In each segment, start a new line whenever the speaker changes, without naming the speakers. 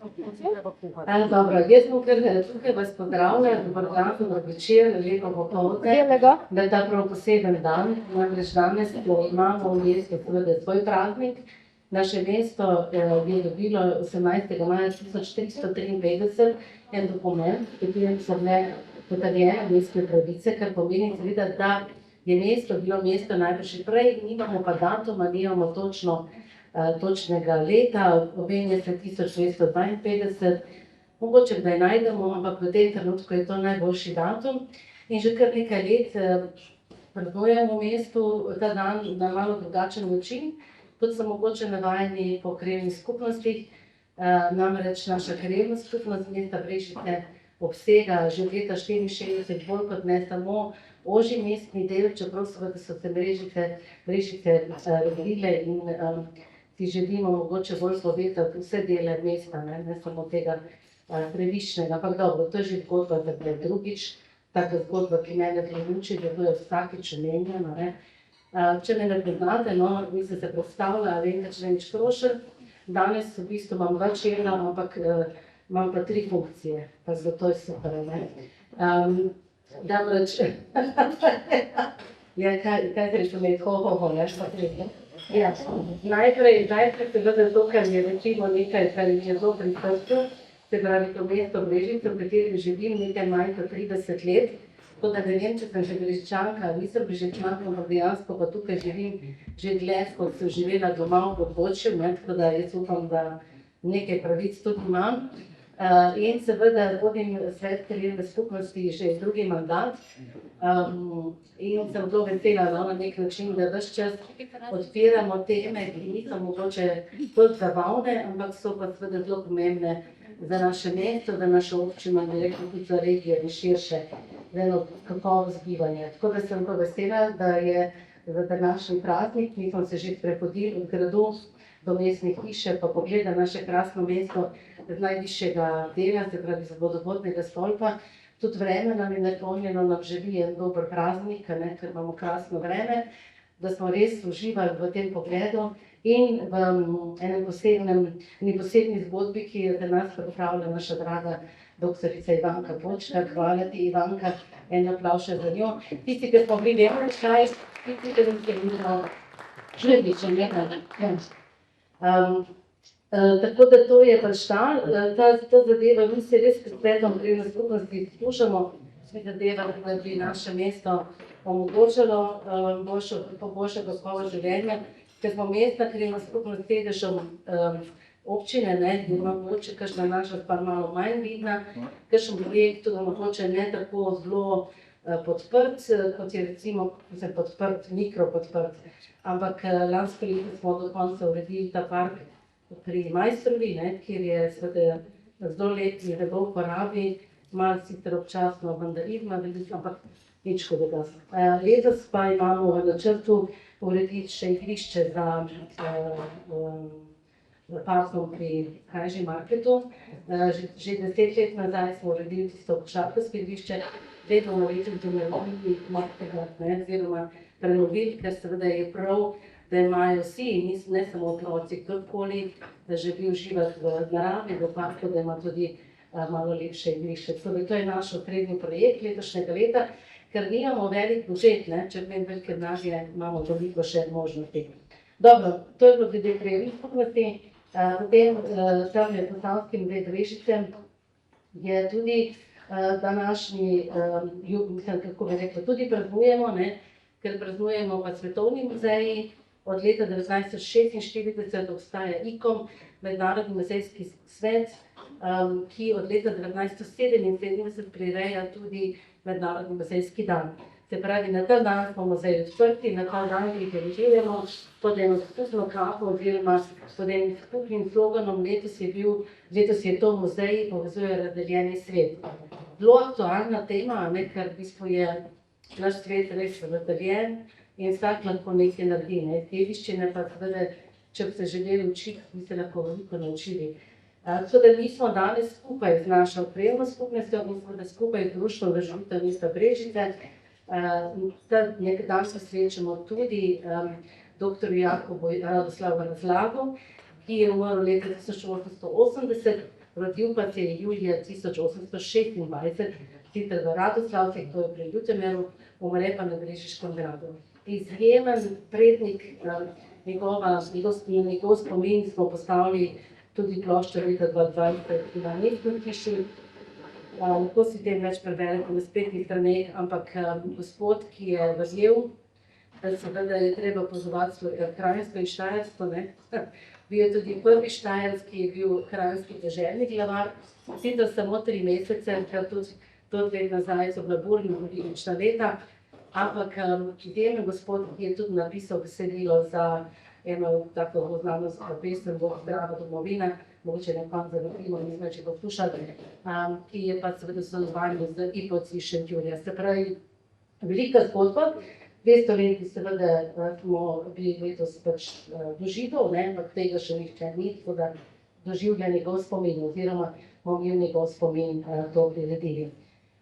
Dobro, jaz sem tukaj vas pozdravljam, dober dan, dober večer, lepo popoldne, da ta prav poseben dan, namreč danes imamo v mestu seveda svoj praznik. Naše mesto je dobilo 18. maja 1453 en dokument, v katerem so bile potrjene mestne pravice, kar pomeni seveda, da je mesto bilo mesto najprej še prej, nimamo pa datuma, nimamo točnega leta, omenja se 1252, mogoče kdaj najdemo, ampak v tem trenutku je to najboljši datum. In že kar nekaj let praznujemo v mestu ta dan na malo drugačen način, kot so mogoče navajeni po krajevnih skupnostih. Namreč naša krajevna skupnost mesta Brežice obsega že od leta 1964 bolj kot ne samo ožji mestni del, čeprav seveda so se Brežice razvile in si želimo mogoče bolj povezati vse dele mesta, ne samo tega Trevišnega, ampak dobro, to je že zgodba za drugič, taka zgodba, ki mene premuči, da to je vsakič omenjeno, ne. Če me ne poznate, no, nisem se predstavila, Alenka Črnč Krošelj, danes v bistvu imam 2 člena, ampak imam pa 3 funkcije, pa zato je super, ne. Namreč, ja, kaj treba imeti, ne, šta treba. Ja, najprej seveda zato, ker je recimo nekaj, kar je zelo pri srcu, se pravi to mesto Brežice, v katerem živim nekaj manj kot 30 let, tako da ne vem, če sem že Brežičanka, nisem Brežičanka, ampak dejansko pa tukaj živim že dlje, kot sem živela doma v Podbočju, tako da jaz upam, da nekaj pravic tudi imam. In seveda vodim svet krajevne skupnosti že drugi mandat in sem zelo vesela na nek način, da ves čas odpiramo teme, ki niso mogoče bolj zabavne, ampak so pa seveda zelo pomembne za naše mesto, za našo občino, tudi za regijo in širše, za eno kakovost bivanja. Tako da sem pa vesela, da je za današnji praznik, mi smo se že sprehodili od gradu do mestne hiše, pa pogleda naše krasno mesto z najvišjega dela, se pravi z vodovodnega stolpa. Tudi vreme nam je naklonjeno, nam želi en dober praznik, ker imamo krasno vreme, da smo res uživali v tem pogledu in v eni posebni zgodbi, ki je za nas pripravila naša draga doktorica Ivanka Počkar. Hvala ti, Ivanka, en aplavz še za njo. Tisti, ki smo bili nekaj, tisti, ki smo bili žrediče, tako da to je pač ta zadeva, mi se res s svetom krajevne skupnosti slušamo, zadeva, da bi naše mesto omogočalo boljšo kakovost življenja, ker smo mestna krajevna skupnost s sedežem občine, ima mogoče kakšna naša pa malo manj vidna, kakšen projekt tudi mogoče ne tako zelo podprt, kot je recimo mikropodprt. Ampak lansko leto smo do konca uredili ta park pri Majstrovi, kjer je seveda zelo lep in zelo uporabi, malo sicer občasno vandalizma, ampak nič hudega. Letos pa imamo v načrtu urediti še igrišče za parkom pri Kajži marketu. Že 10 let nazaj smo uredili tisto košarkarsko igrišče, zdaj bomo prenovili, ker seveda je prav, da imajo vsi, ne samo otroci, kdorkoli, da želi uživati v naravi, v parku, da ima tudi malo lepše igrišče. To je naš osrednji projekt letošnjega leta, ker nimamo velik budžet, če vem velike denarje, imamo veliko še možnosti. Dobro, to je bilo glede krajevnih skupnosti. Potem tam je Posavski muzej Brežice, je tudi današnji, mislim, kako bi rekla, tudi praznujemo, ker praznujemo pa svetovni muzeji. Od leta 1946 obstaja ICOM, Mednarodni muzejski svet, ki od leta 1977 prireja tudi Mednarodni muzejski dan. Se pravi, na ta dan smo muzeji odprti, na ta dan jih organiziramo pod eno skupno kapo oziroma pod enim skupnim sloganom letos je to muzej, povezuje razdeljeni svet. Zelo aktualna tema, ker v bistvu je naš svet res razdeljen in vsak lahko nekaj naredi. Dediščine pa seveda, če bi se želeli učiti, bi se lahko veliko naučili. Tako da mi smo danes skupaj z našo krajevno skupnostjo in seveda skupaj z Društvom za živitev mesta Brežice. Danes srečamo tudi dr. Jakobu Radoslavu Razlagu, ki je umrl leta 1880, rodil pa se je julija 1826, sicer v Radoslavcih, to je pri Ljutomeru, umre pa na Brežiškem gradu. Izjemen prednik, njegov spomin smo postavili tudi ploščo leta 2020 na Mestni hiši. Lahko si tem več preberete na spletnih straneh, ampak gospod, ki je verjel, da seveda je treba pozvati Kranjsko in Štajersko, bil je tudi prvi štajerski, je bil kranjski deželni glavar, sicer samo 3 mesece, ker tudi to 2 let nazaj so bila burna politična leta, ampak izjemen gospod, ki je tudi napisal besedilo za eno tako znano pesem Zdrava domovina, mogoče nekam zavrtimo, ne znam, če poslušali, ki je pa seveda sodeloval z Ipoci Šentjurja. Se pravi, velika zgodba. 200 let seveda smo bili letos doživljal, ampak tega še nihče ni, tako da doživlja njegov spomin, oziroma bomo imeli njegov spomin to priredili.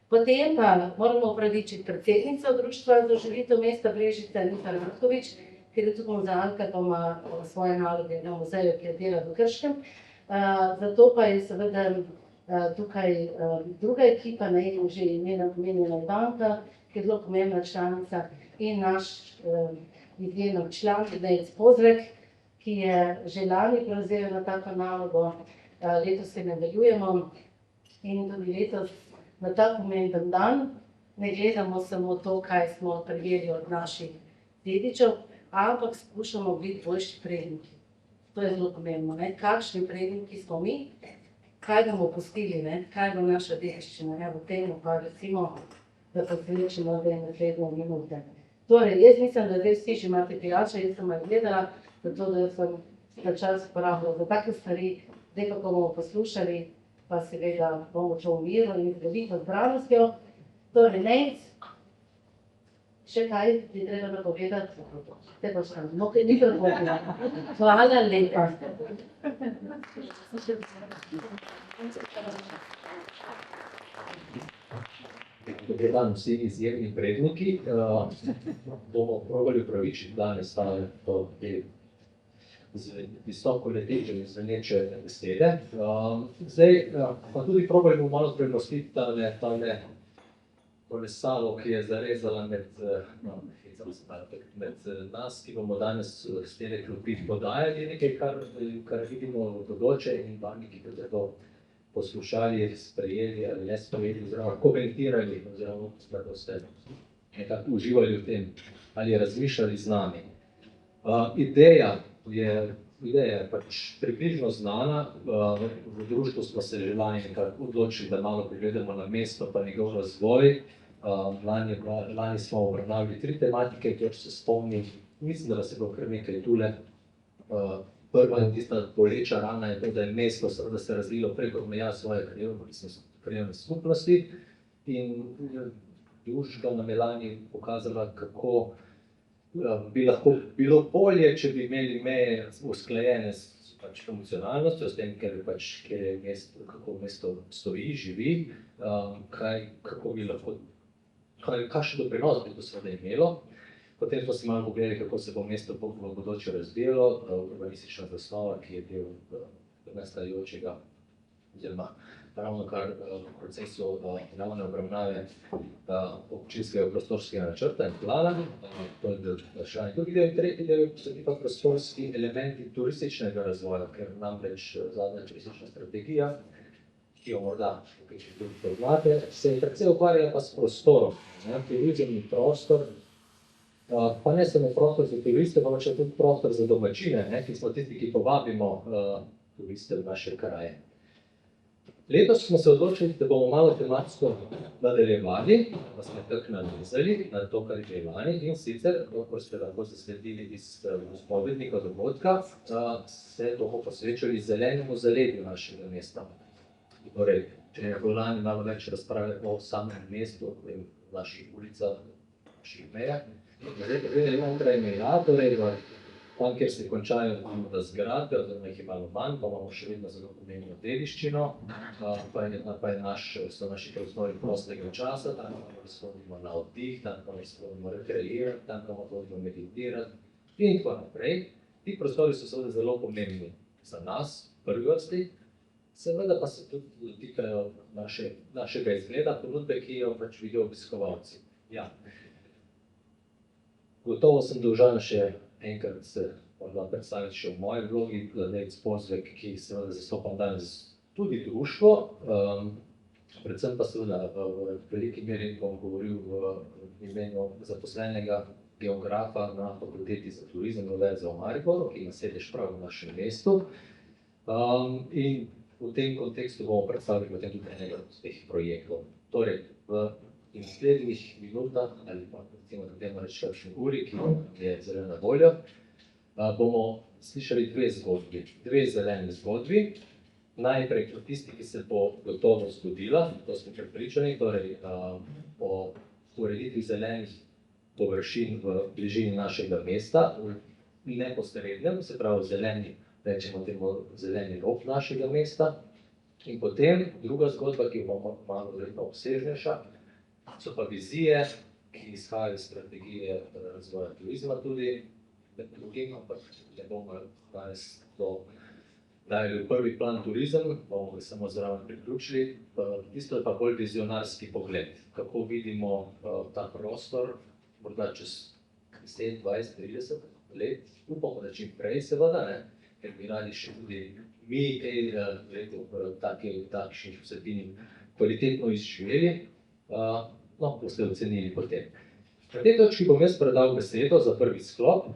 Potem pa moramo opravičiti predsednico Društva za oživitev mesta Brežice, Anita Ratkovič, ker je tudi muzealka, pa ima svoje naloge na muzeju, ki dela v Krškem. Zato pa je seveda tukaj druga ekipa, že njena pomenjena Ivanka, ki je zelo pomembna članica, in naš izjemen član, Nejc Pozrek, ki je že lani prevzel na tako nalogo, letos se nadaljujemo in tudi letos na ta pomemben dan ne gledamo samo to, kaj smo prejeli od naših dedičev, ampak skušamo biti boljši predniki. To je zelo pomembno, kakšni predniki smo mi, kaj bomo pustili, kaj bo naša dediščina. Evo temu pa recimo, da posvečimo naslednje minute. Torej, jaz mislim, da zdaj vsi že imate pijače, jaz sem gledala, zato da sem ta čas porabila za take stvari, zdaj pa ko bomo poslušali, pa seveda bomo šel v miru in z veliko zdravostjo. Torej, Nejc, še kaj ti treba napovedati? Te pa še ni povedala. Hvala lepa.
Dober dan vsi izjemni predniki. Bomo probali upravičiti danes te visoko leteče in zveneče besede. Zdaj pa tudi probali bomo malo premostiti tale kolesalo, ki je zarezala med nas, ki bomo danes s tele klopi podajali nekaj, kar vidimo v bodoče in vami, ki bodo to poslušali, sprejeli ali ne sprejeli, oziroma komentirali, oziroma da boste nekako uživali v tem ali razmišljali z nami. Ideja je pač približno znana. V društvu smo se že lani nekako odločili, da malo pogledamo na mesto pa njegov razvoj. Lani smo obravnavali 3 tematike, kjer se spomnim, mislim, da se bo kar nekaj tule. Prva in tista boleča rana je to, da je mesto seveda se razvilo preko meja svoje krajevne skupnosti in društvo nam je lani pokazala, kako bi lahko bilo bolje, če bi imeli meje usklajene s funkcionalnostjo, s tem, kako mesto stoji, živi, kakšen doprinos bi to seveda imelo. Potem smo si malo pogledali, kako se bo mesto v bodoče razvijalo, urbanistična zasnova, ki je del nastajajočega, oziroma ravnokar v procesu javne obravnave občinskega prostorskega načrta in plana. To je del vprašanja. Drugi del, tretji del so pa prostorski elementi turističnega razvoja, ker namreč zadnja turistična strategija, ki jo morda tudi poznate, se je predvsem ukvarjala pa s prostorom. Turizem in prostor, pa ne samo prostor za turiste, pa še tudi prostor za domačine, ki smo tisti, ki povabimo turiste v naše kraje. Letos smo se odločili, da bomo malo tematsko nadaljevali, pa smo tako navezali na to, kar je lani, in sicer, kot ste lahko zasledili iz spovednika dogodka, se bomo posvečali zelenemu zaledju našega mesta. Torej, če je bilo lani malo več razprave o samem mestu, v naših ulicah, v naših mejah, zdaj pa gledali onkraj meja, torej tam, kjer se končajo zgradbe, oziroma jih je malo manj, pa imamo še vedno zelo pomembno dediščino, pa so naši prostori prostega časa, tam kamor shodimo na oddih, tam kamor shodimo rekreirati, tam kamor shodimo meditirati in tako naprej. Ti prostori so seveda zelo pomembni za nas, v prvi vrsti, Seveda pa se tudi dotikajo našega izgleda, ponudbe, ki jo pač vidijo obiskovalci. Ja. Gotovo sem dolžan še enkrat se predstaviti še v moji vlogi, David Pozvek, ki seveda zastopam danes tudi društvo, predvsem pa seveda v veliki meri bom govoril v imenu zaposlenega geografa na Fakulteti za turizem Univerze v Mariboru, ki ima sedež prav v našem mestu. In v tem kontekstu bomo predstavili potem tudi enega od teh projektov. Torej, v naslednjih minutah, ali pa recimo na temo reči kakšni uri, ki je zelo na voljo, bomo slišali dve zeleni zgodbi. Najprej o tisti, ki se bo gotovo zgodila, to smo prepričani, torej o ureditvi zelenih površin v bližini našega mesta, v neposrednem, se pravi zeleni, rečemo temu zeleni rob našega mesta. In potem druga zgodba, ki bo malo verjetno obsežnejša, so pa vizije, ki izhajajo iz strategije razvoja turizma tudi, drugim, ampak ne bomo danes dali v prvi plan turizem, bomo ga samo zraven priključili. Tisto je pa bolj vizionarski pogled, kako vidimo ta prostor, morda čez 10, 20, 30 let, upamo, da čim prej seveda, ker bi radi še tudi mi takšnih vsebin kvalitetno izživeli, no, boste ocenili potem. Na tej točki bom jaz predal besedo za prvi sklop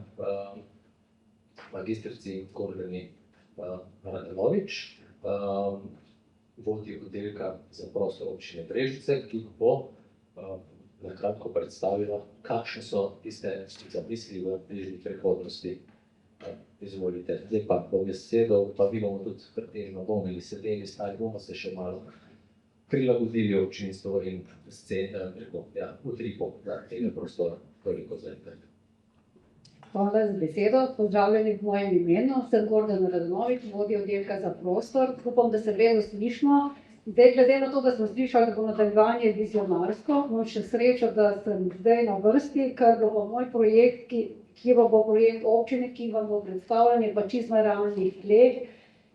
magistrici Gordani Radenovič, vodji oddelka za prostor občine Brežice, ki bo na kratko predstavila, kakšne so tiste zamisli v bližnji prihodnosti. Izvolite. Zdaj pa bom jaz sedel, pa vi bomo tudi pretežno bomo sedeli, stali bomo se še malo prilagodili občinstvo in utripu tega prostora. Toliko za enkrat.
Hvala za besedo. Pozdravljeni v mojem imenu. Sem Gordana Radenovič, vodja oddelka za prostor. Upam, da se vedno slišimo. Zdaj, glede na to, da smo slišali, da bo nadaljevanje vizionarsko, imam še srečo, da sem zdaj na vrsti, ker bo moj projekt, ki bo projekt občine, ki vam bo predstavljen, je pa čisto na realnih tleh.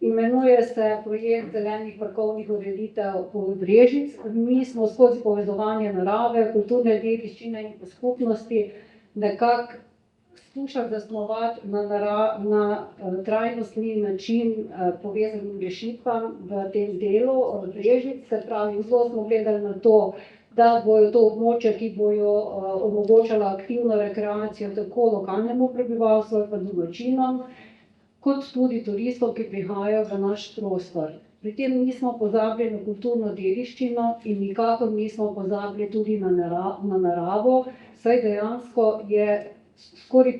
Imenuje se projekt zelenih parkovnih ureditev Brežic. Mi smo skozi povezovanje narave, kulturne dediščine in skupnosti nekako skušali zasnovati na trajnostni način povezanim rešitvam v tem delu Brežic. Se pravi, zelo smo gledali na to, da bojo to območja, ki bojo omogočala aktivno rekreacijo tako lokalnemu prebivalstvu pa domačinom, kot tudi turistom, ki prihajajo v naš prostor. Pri tem nismo pozabili na kulturno dediščino in nikakor nismo pozabili tudi na naravo, saj dejansko je skoraj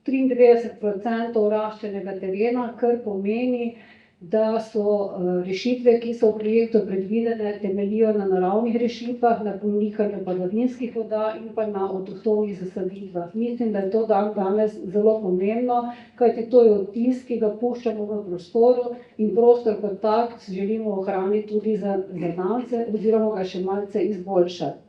93% oraščenega terena, kar pomeni, da so rešitve, ki so v projektu predvidene, temeljijo na naravnih rešitvah, na pomnikanju padavinskih voda in pa na avtohtonih zasaditvah. Mislim, da je to danes zelo pomembno, kajti to je odtis, ki ga puščamo v prostoru in prostor kot tak želimo ohraniti tudi za zanamce oziroma ga še malce izboljšati.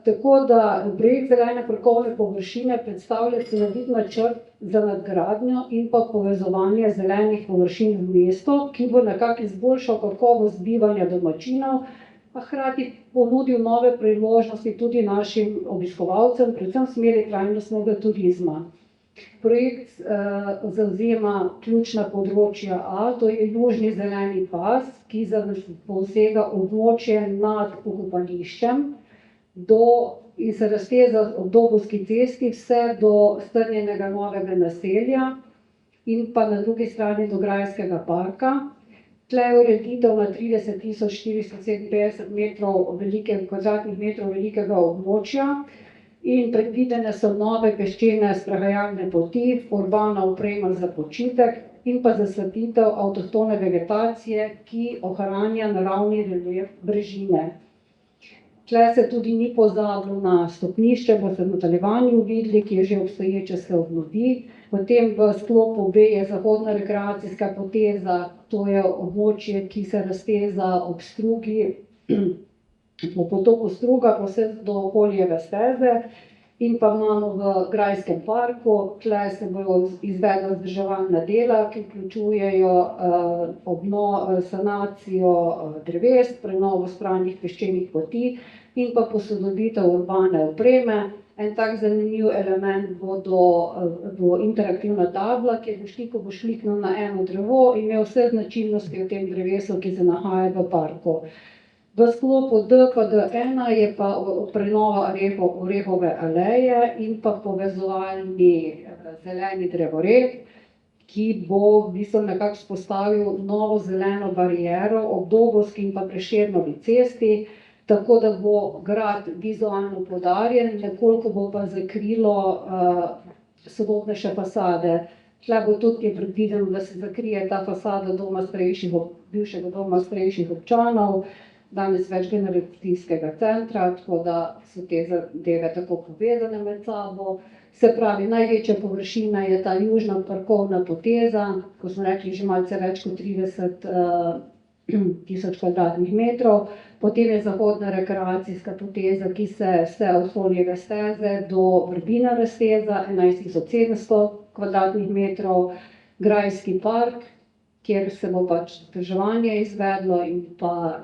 Tako da projekt zelene parkovne površine predstavlja celovit načrt za nadgradnjo in pa povezovanje zelenih površin v mesto, ki bo nekako izboljšal kakovost bivanja domačinov, a hkrati ponudil nove priložnosti tudi našim obiskovalcem, predvsem v smeri trajnostnega turizma. Projekt zavzema ključna področja to je južni zeleni pas, ki posega območje nad pokopališčem, in se razteza od Dobovski cesti vse do strnjenega novega naselja in pa na drugi strani do Grajskega parka. Tle je ureditev na 30.457 kvadratnih metrov velikega območja in predvidene so nove peščene sprehajalne poti, urbana oprema za počitek in pa zasvetitev avtohtone vegetacije, ki ohranja naravni relief brežine. Tle se tudi ni pozabilo na stopnišče, boste v nadaljevanju videli, ki je že obstoječe, se obnovi. Potem v sklopu B je zahodna rekreacijska poteza, to je območje, ki se razteza ob strugi, po potoku Struga, pa vse do Okoljeve steze. In pa imamo v Grajskem parku, tle se bodo izvedla vzdrževalna dela, ki vključujejo sanacijo dreves, prenovo spravnih peščenih poti in pa posodobitev urbane opreme. En tak zanimiv element bo interaktivna tabla, kjer ko boš kliknil na eno drevo, imel vse značilnosti v tem drevesu, ki se nahaja v parku. V sklopu DPD1 je pa prenova Orehove aleje in pa povezovalni zeleni drevored, ki bo v bistvu nekako vzpostavil novo zeleno bariero ob Dobovski in pa Prešernovi cesti, tako da bo grad vizualno poudarjen, nekoliko bo pa zakrilo sodobnejše fasade. Tle bo tudi predvideno, da se zakrije ta fasada bivšega doma starejših občanov, danes večgeneracijskega centra, tako da so te zadeve tako povezane med sabo. Se pravi, največja površina je ta južna parkovna poteza, ko smo rekli, že malce več kot 30.000 kvadratnih metrov. Potem je zahodna rekreacijska poteza, ki se vse od Folijeve steze do Vrbina razteza, 11.700 kvadratnih metrov. Grajski park, kjer se bo pač vzdrževanje izvedlo in pa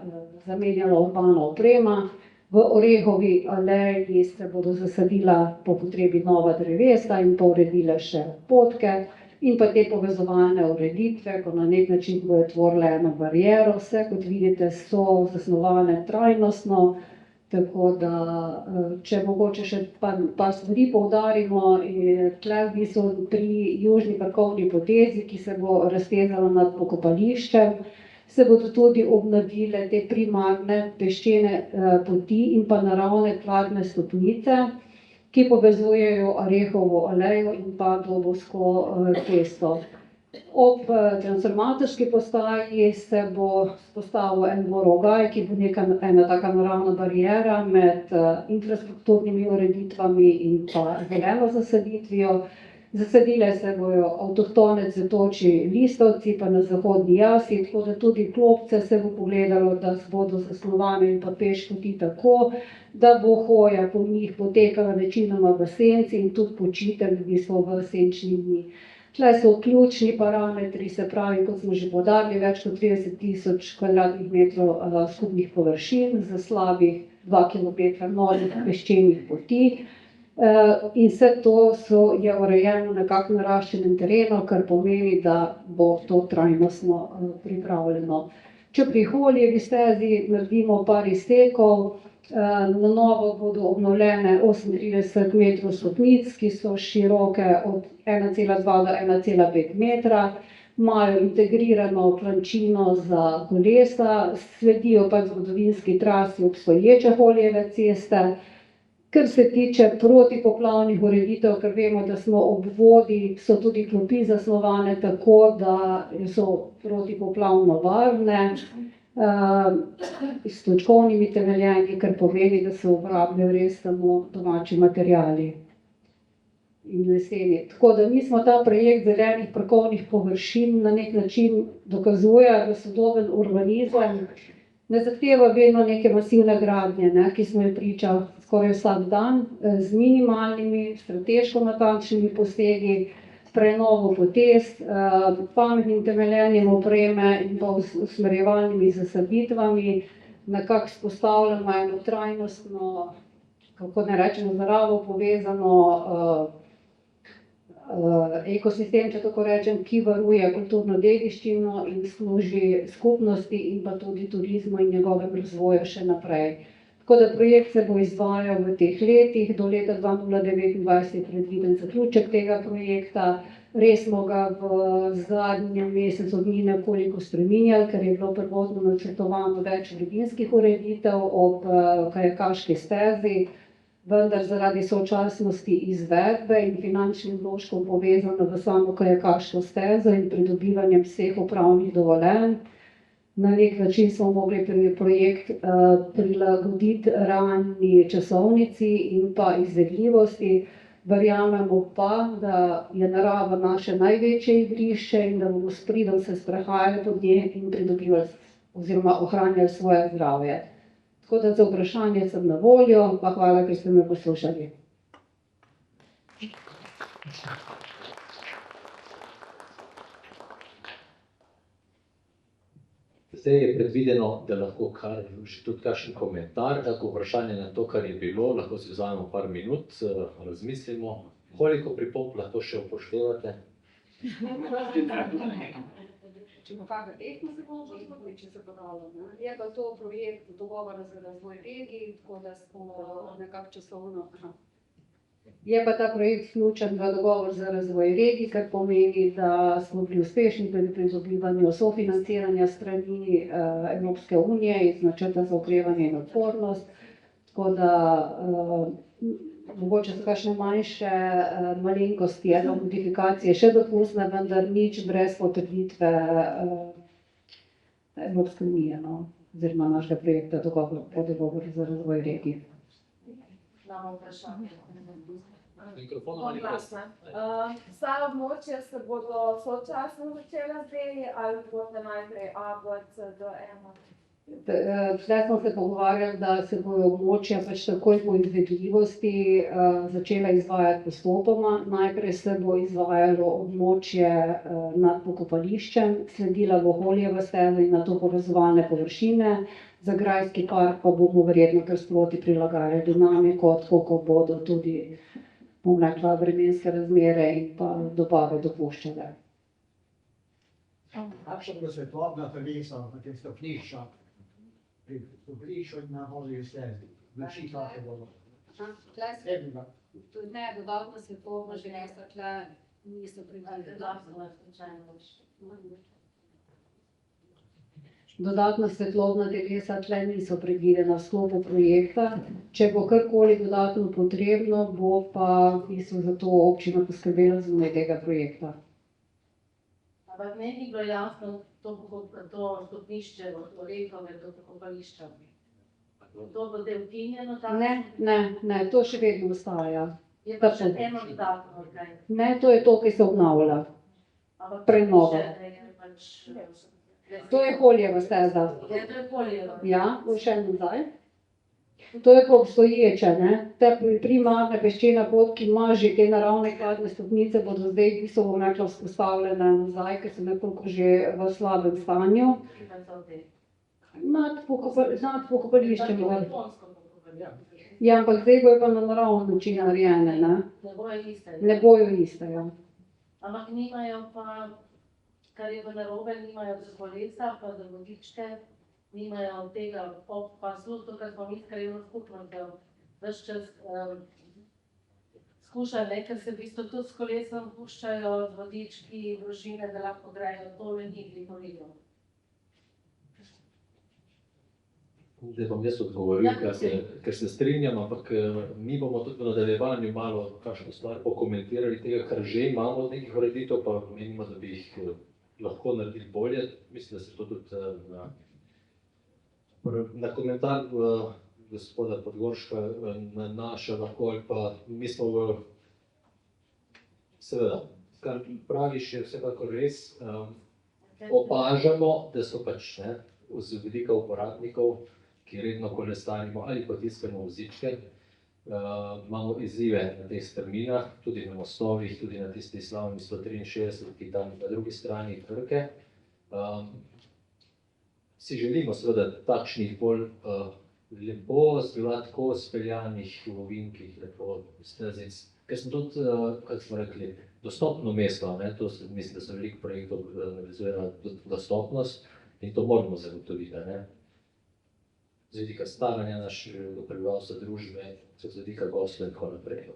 zamenjala urbana oprema. V Orehovi aleji se bodo zasadila po potrebi nova drevesa in pa uredile še potke. In pa te povezovalne ureditve, ko na nek način bodo tvorile eno bariero. Vse, kot vidite, so zasnovane trajnostno, tako da, če mogoče še par stvari poudarimo, tle v bistvu pri južni parkovni potezi, ki se bo raztezala nad pokopališčem, se bodo tudi obnovile te primarne peščene poti in pa naravne kladne stopnice, ki povezujejo Orehovo alejo in pa Dobovsko cesto. Ob transformatorski postaji se bo vzpostavil en dvorogaj, ki bo ena taka naravna bariera med infrastrukturnimi ureditvami in pa zeleno zasaditvijo. Zasadile se bojo avtohtone cvetoči listovci pa na zahodni jasi, tako da tudi klopce se bo pogledalo, da bodo zasnovane in pa pešpoti tako, da bo hoja po njih potekala večinoma v senci in tudi počitek v bistvu v senčni dni. Tle so ključni parametri, se pravi, kot smo že poudarili, več kot 30.000 kvadratnih metrov skupnih površin za slabih 2 km novih peščenih poti. In vse to je urejeno na nekako naraščenem terenu, kar pomeni, da bo to trajnostno pripravljeno. Če pri Holijevi stezi naredimo par iztekov, na novo bodo obnovljene 38 metrov stopnic, ki so široke od 1,2 do 1,5 metra, imajo integrirano klančino za kolesa, sledijo pa zgodovinski trasi obstoječe Holijeve ceste. Kar se tiče protipoplavnih ureditev, ker vemo, da smo ob vodi, so tudi klopi zasnovane tako, da so protipoplavno varne, s točkovnimi temeljenji, kar pomeni, da se uporabljajo res samo domači materiali in leseni. Tako da mi smo ta projekt zelenih parkovnih površin na nek način dokazuje, da sodoben urbanizem ne zahteva vedno neke masivne gradnje, ki smo jo priča skoraj vsak dan, z minimalnimi, strateško natančnimi posegi, prenovo potez, pametnim temeljenjem opreme in pa usmerjevalnimi zasaditvami, nekako vzpostavljamo eno trajnostno, kako ne rečemo, naravo povezano ekosistem, če tako rečem, ki varuje kulturno dediščino in služi skupnosti in pa tudi turizmu in njegovem razvoju še naprej. Tako da projekt se bo izvajal v teh letih, do leta 2029 je predviden zaključek tega projekta. Res smo ga v zadnjem mesecu dni nekoliko spreminjali, ker je bilo prvotno načrtovano več ljubinskih ureditev ob kajakaški stezi, vendar zaradi sočasnosti izvedbe in finančnih vložkov povezano v samo kajakaško stezo in pridobivanjem vseh upravnih dovoljenj. Na nek način smo mogli projekt prilagoditi realni časovnici in pa izvedljivosti. Verjamemo pa, da je narava naše največje igrišče in da bomo s pridom se sprehajali po njej in pridobivali oziroma ohranjali svoje zdravje. Tako da za vprašanje sem na voljo, pa hvala, ker ste me poslušali.
Zdaj je predvideno, da lahko še tudi kakšen komentar, kako vprašanje na to, kar je bilo, lahko si vzamemo par minut, razmislimo, koliko pripomb lahko še upoštevate.
Če pa kakšna tehnika se bomo postavili, če se podalo, ne? Je pa to projekt dogovora za razvoj regij, tako da smo nekako časovno. Je pa ta projekt vključen v dogovor za razvoj regij, kar pomeni, da smo bili uspešni pri pridobivanju sofinanciranja strani Evropske unije iz načrta za okrevanje in odpornost. Tako da mogoče so kakšne manjše malenkosti ali modifikacije še dopustne, vendar nič brez potrditve Evropske unije, no, oziroma našega projekta dogovor za razvoj regij.
Imamo vprašanje.
Mikrofon ali
Glasna. Vsa območja se bodo sočasno začela zdaj ali bodo najprej A, B, C, D, E?
Zdaj smo se pogovarjali, da se bodo območja pač takoj po izvedljivosti začela izvajati postopoma. Najprej se bo izvajalo območje nad pokopališčem, sledila bo Holjeva steza in nato povezovalne površine. Za grajski park pa bomo verjetno kar sproti prilagajali dinamiko, tako kot bodo tudi, bom rekla, vremenske razmere in pa dobave dopuščale.
Kakšna bo svetlobna telesa na tem stopnišču? Pri stopnišču in na Holjski stezi. Vsi take bodo.
Ne, dodatna svetlobna telesa tle niso predvidena. Dodatna svetlobna telesa tle niso predvidena v sklopu projekta. Če bo karkoli dodatno potrebno, bo pa v bistvu za to občina poskrbela zunaj tega projekta.
Ampak meni ni bilo jasno to stopnišče od Orekove do pokopališča. To bo zdaj ukinjeno?
Ne, to še vedno ostaja.
Je pa še eno dodatno, kaj?
Ne, to je to, ki se obnavlja. Prenova. To je Holjeva steza.
Ja, to je Holjeva.
Ja, bo še nazaj. To je pa obstoječe, ne. Te primarne peščene pot, ki ima že te naravne hladne stopnice, bodo zdaj v bistvu, bom rekla, vzpostavljene nazaj, ker so nekoliko že v slabem stanju. Nad pokopališčem. Ja, ampak zdaj bojo pa na naravni način narejene, ne.
Ne bojo iste.
Ne bojo iste, ja.
Ampak nimajo pa, kar je pa narobe, nimajo za kolesa, pa za vodičke, nimajo tega pasu, to, kar smo mi s krajevno skupnostjo ves čas skušali, ker se v bistvu tudi s kolesom puščajo z vodički, družine, da lahko grejo, to me ni pripovedal.
Zdaj bom jaz odgovoril, ker se strinjam, ampak mi bomo tudi v nadaljevanju malo kakšno stvar pokomentirali tega, kar že imamo od nekih ureditev, pa menimo, da bi jih lahko naredili bolje. Mislim, da se to tudi na komentar gospoda Podgorška nanaša lahko, ali pa mi smo seveda, kar praviš, je vsekakor res, opažamo, da so pač z vidika uporabnikov, ki redno kolesarimo ali potiskamo vozičke, imamo izzive na teh strminah, tudi na mostovih, tudi na tisti slavni 163, ki tam na drugi strani Krke. Si želimo seveda takšnih bolj lepo, gladko speljanih ovinkih, lepo stezic, ker smo tudi, kako smo rekli, dostopno mesto, to mislim, da se veliko projektov navezuje na dostopnost in to moramo zagotoviti, z vidika staranja našega prebivalstva, družbe, z vidika gostov in tako naprej.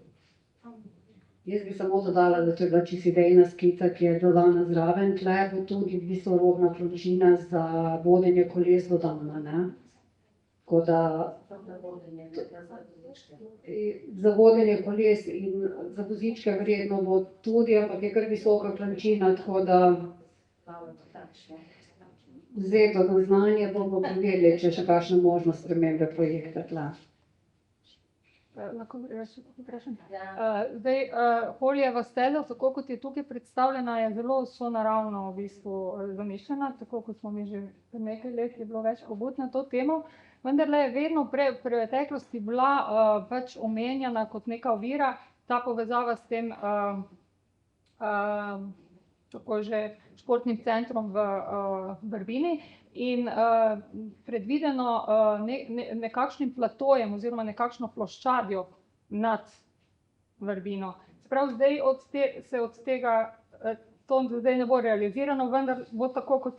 Jaz bi samo dodala, da to je bila čisto idejna skica, ki je dodana zraven. Tle bo tudi v bistvu robna količina za vodenje koles dodana, ne. Tako da za vodenje koles in za vozičke verjetno bo tudi, ampak je kar visoka količina, tako da vzeto na znanje bomo preverili, če je še kakšna možnost spremembe projekta tle.
Lahko vprašam? Zdaj, Holjeva steza, tako kot je tukaj predstavljena, je zelo sonaravno v bistvu zamišljena, tako kot smo mi že pred nekaj let, je bilo več pobud na to temo, vendarle je vedno v preteklosti bila pač omenjena kot neka ovira ta povezava s tem tako že športnim centrom v Vrbini in predvideno nekakšnim platojem oziroma nekakšno ploščadjo nad Vrbino. Se pravi, zdaj se od tega, to zdaj ne bo realizirano, vendar bo tako,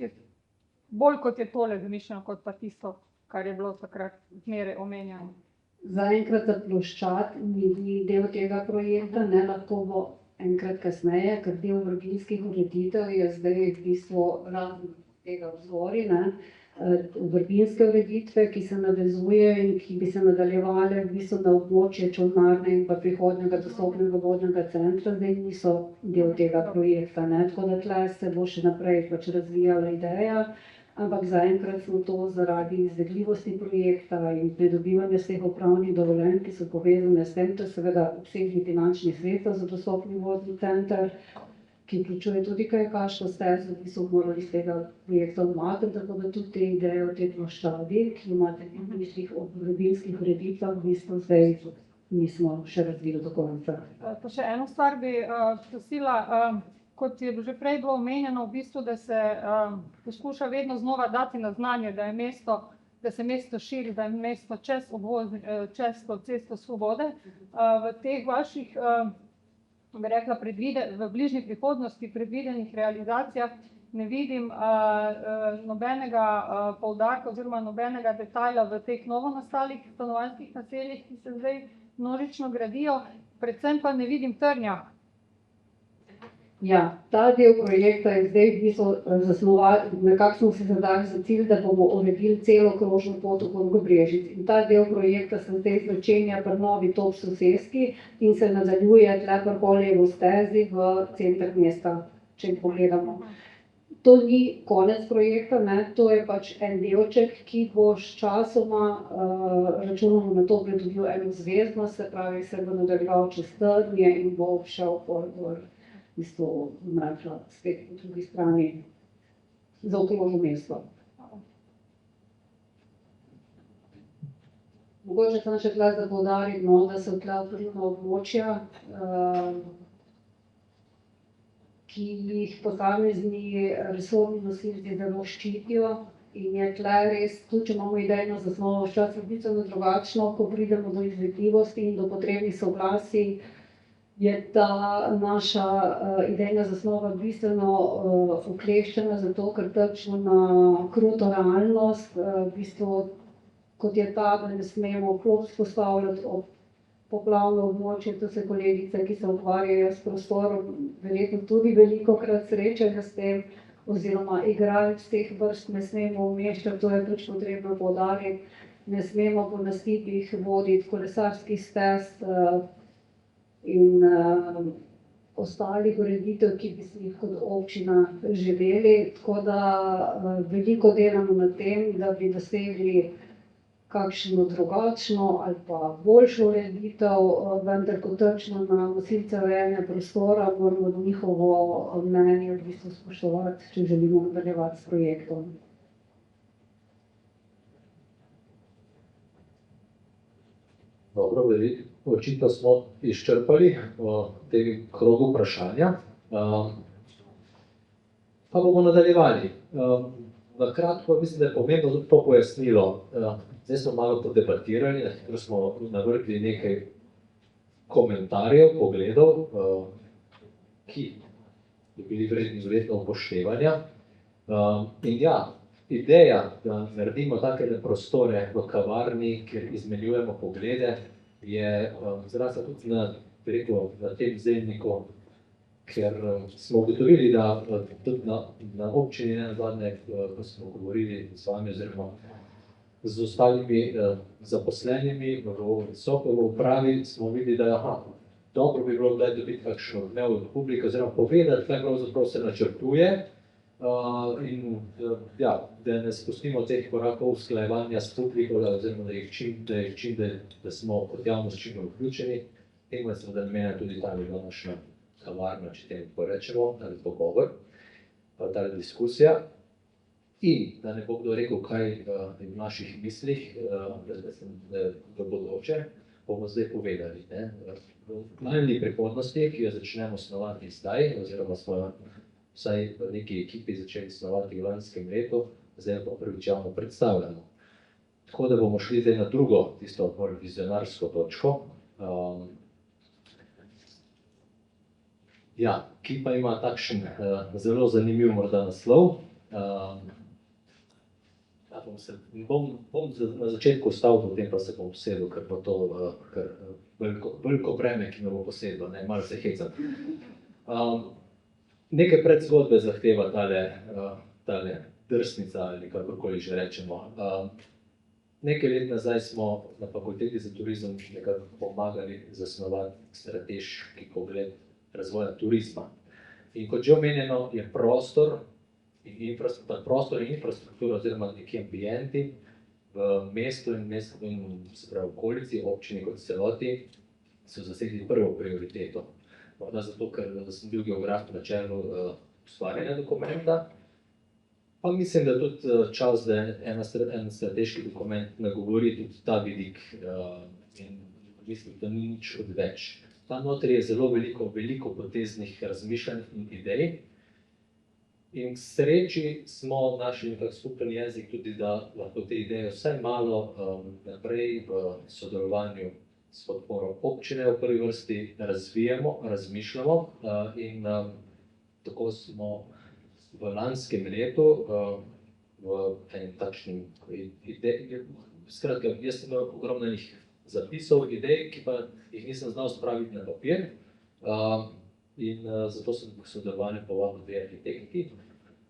bolj kot je tole zamišljeno, kot pa tisto, kar je bilo takrat zmeraj omenjeno.
Zaenkrat ta ploščad ni del tega projekta, ne, lahko bo enkrat kasneje, ker del vrbinskih ureditev je zdaj v bistvu razen tega vzgori, vrbinske ureditve, ki se navezuje in ki bi se nadaljevale v bistvu na območje Čolnarne in pa prihodnjega dostopnega vodnega centra, zdaj niso del tega projekta, ne, tako da tle se bo še naprej pač razvijala ideja, ampak zaenkrat smo to zaradi izvedljivosti projekta in pridobivanja vseh upravnih dovoljenj, ki so povezane s tem, to je seveda obsežni finančni sredstev za dostopni vodni center, ki vključuje tudi kajakaško stezo, ki so morali iz tega projekta odmakniti, tako da tudi te ideje o tej ploščadi, ki imate v mislih o vrbinskih ureditvah, v bistvu zdaj nismo še razvili do konca.
Pa še eno stvar bi prosila, kot je že prej bilo omenjeno, v bistvu, da se poskuša vedno znova dati na znanje, da se mesto širi, da je mesto čez to cesto Svobode. V teh vaših, bi rekla, v bližnji prihodnosti predvidenih realizacijah ne vidim nobenega poudarka oziroma nobenega detajla v teh novonastalih stanovanjskih naseljih, ki se zdaj množično gradijo, predvsem pa ne vidim trnja.
Ja, ta del projekta je zdaj v bistvu zasnovan, nekako smo se zadali za cilj, da bomo uredili celo krožno pot okoli Brežic. In ta del projekta se zdaj začenja pri novi top soseski in se nadaljuje tle pri Holjevi stezi v center mesta, če pogledamo. To ni konec projekta, ne, to je pač en delček, ki bo sčasoma, računamo na to, pridobil eno zvezdnost, se pravi, se bo nadaljeval čez Trnje in bo šel v bistvu, rekla, spet po drugi strani za okrožno mesto. Mogoče sem še tle za poudariti, da so tle vplivna območja, ki jih posamezni resorni nosilci zelo ščitijo in je tle res, tudi če imamo idejno zasnovo, včasih bistveno drugačno, ko pridemo do izvedljivosti in do potrebnih soglasij, je ta naša idejna zasnova bistveno ukleščena, zato ker trčimo na kruto realnost, v bistvu, kot je ta, da ne smemo klop vzpostavljati ob poplavno območje, to se kolegice, ki se ukvarjajo s prostorom, verjetno tudi velikokrat srečajo s tem, oziroma igralec teh vrst ne smemo umeščati, to je pač potrebno poudariti, ne smemo po nasipih voditi kolesarskih stez, in ostalih ureditev, ki bi si jih kot občina želeli, tako da veliko delamo na tem, da bi dosegli kakšno drugačno ali pa boljšo ureditev, vendar ko trčimo na nosilce urejanja prostora, moramo njihovo mnenje v bistvu spoštovati, če želimo nadaljevati s projektom.
Dobro, očitno smo izčrpali v tem krogu vprašanja, pa bomo nadaljevali. Na kratko, mislim, da je pomembno tudi to pojasnilo. Zdaj smo malo podebatirali, na hitro smo navrgli nekaj komentarjev, pogledov, ki bi bili vredni verjetno upoštevanja. In ja, ideja, da naredimo takele prostore v kavarni, kjer izmenjujemo poglede, je zrasla tudi na tem zelniku, ker smo ugotovili, da tudi na občini nenazadnje, ko smo govorili z vami oziroma z ostalimi zaposlenimi visoko v upravi, smo videli, da dobro bi bilo kdaj dobiti kakšno dnevno publiko oziroma povedati, kaj pravzaprav se načrtuje. In ja, da ne spustimo teh korakov usklajevanja s publiko, oziroma da smo kot javnost čim bolj vključeni. Temu je seveda namenjena tudi ta današnja kavarna, če temu tako rečemo, ali pogovor, pa ta diskusija. In da ne bo kdo rekel, kaj je v naših mislih, v bodoče, bomo zdaj povedali. Ne. V najbližji prihodnosti, ki jo začnemo snovati zdaj, oziroma smo vsaj v neki ekipi začeli snovati v lanskem letu, zdaj pa prvič javno predstavljamo. Tako da bomo šli zdaj na drugo, tisto bolj vizionarsko točko. Ja, ki pa ima takšen zelo zanimiv morda naslov. Bom na začetku ostal, potem pa se bom posedel, ker bo to veliko breme, ki me bo posedlo, ne, malo se hecam. Nekaj predzgodbe zahteva tale drsnica ali kakorkoli že rečemo. Nekaj let nazaj smo na Fakulteti za turizem nekako pomagali zasnovati strateški pogled razvoja turizma. In kot že omenjeno, je prostor in infrastruktura oziroma neki ambienti v mestu in se pravi okolici, občini kot celoti, so zasedli prvo prioriteto. Morda zato, ker sem bil geograf na čelu ustvarjanja dokumenta, pa mislim, da tudi čas, da en strateški dokument nagovori tudi ta vidik in mislim, da ni nič odveč. Tam notri je zelo veliko poteznih razmišljanj in idej. In k sreči smo našli nekak skupen jezik tudi, da lahko te ideje vsaj malo naprej v sodelovanju s podporo občine v prvi vrsti razvijamo, razmišljamo in tako smo v lanskem letu v enem takšnem ideji, skratka, jaz sem imel ogromno zapisov, idej, ki pa jih nisem znal spraviti na papir in zato sem sodelovanje povabil dve arhitekti.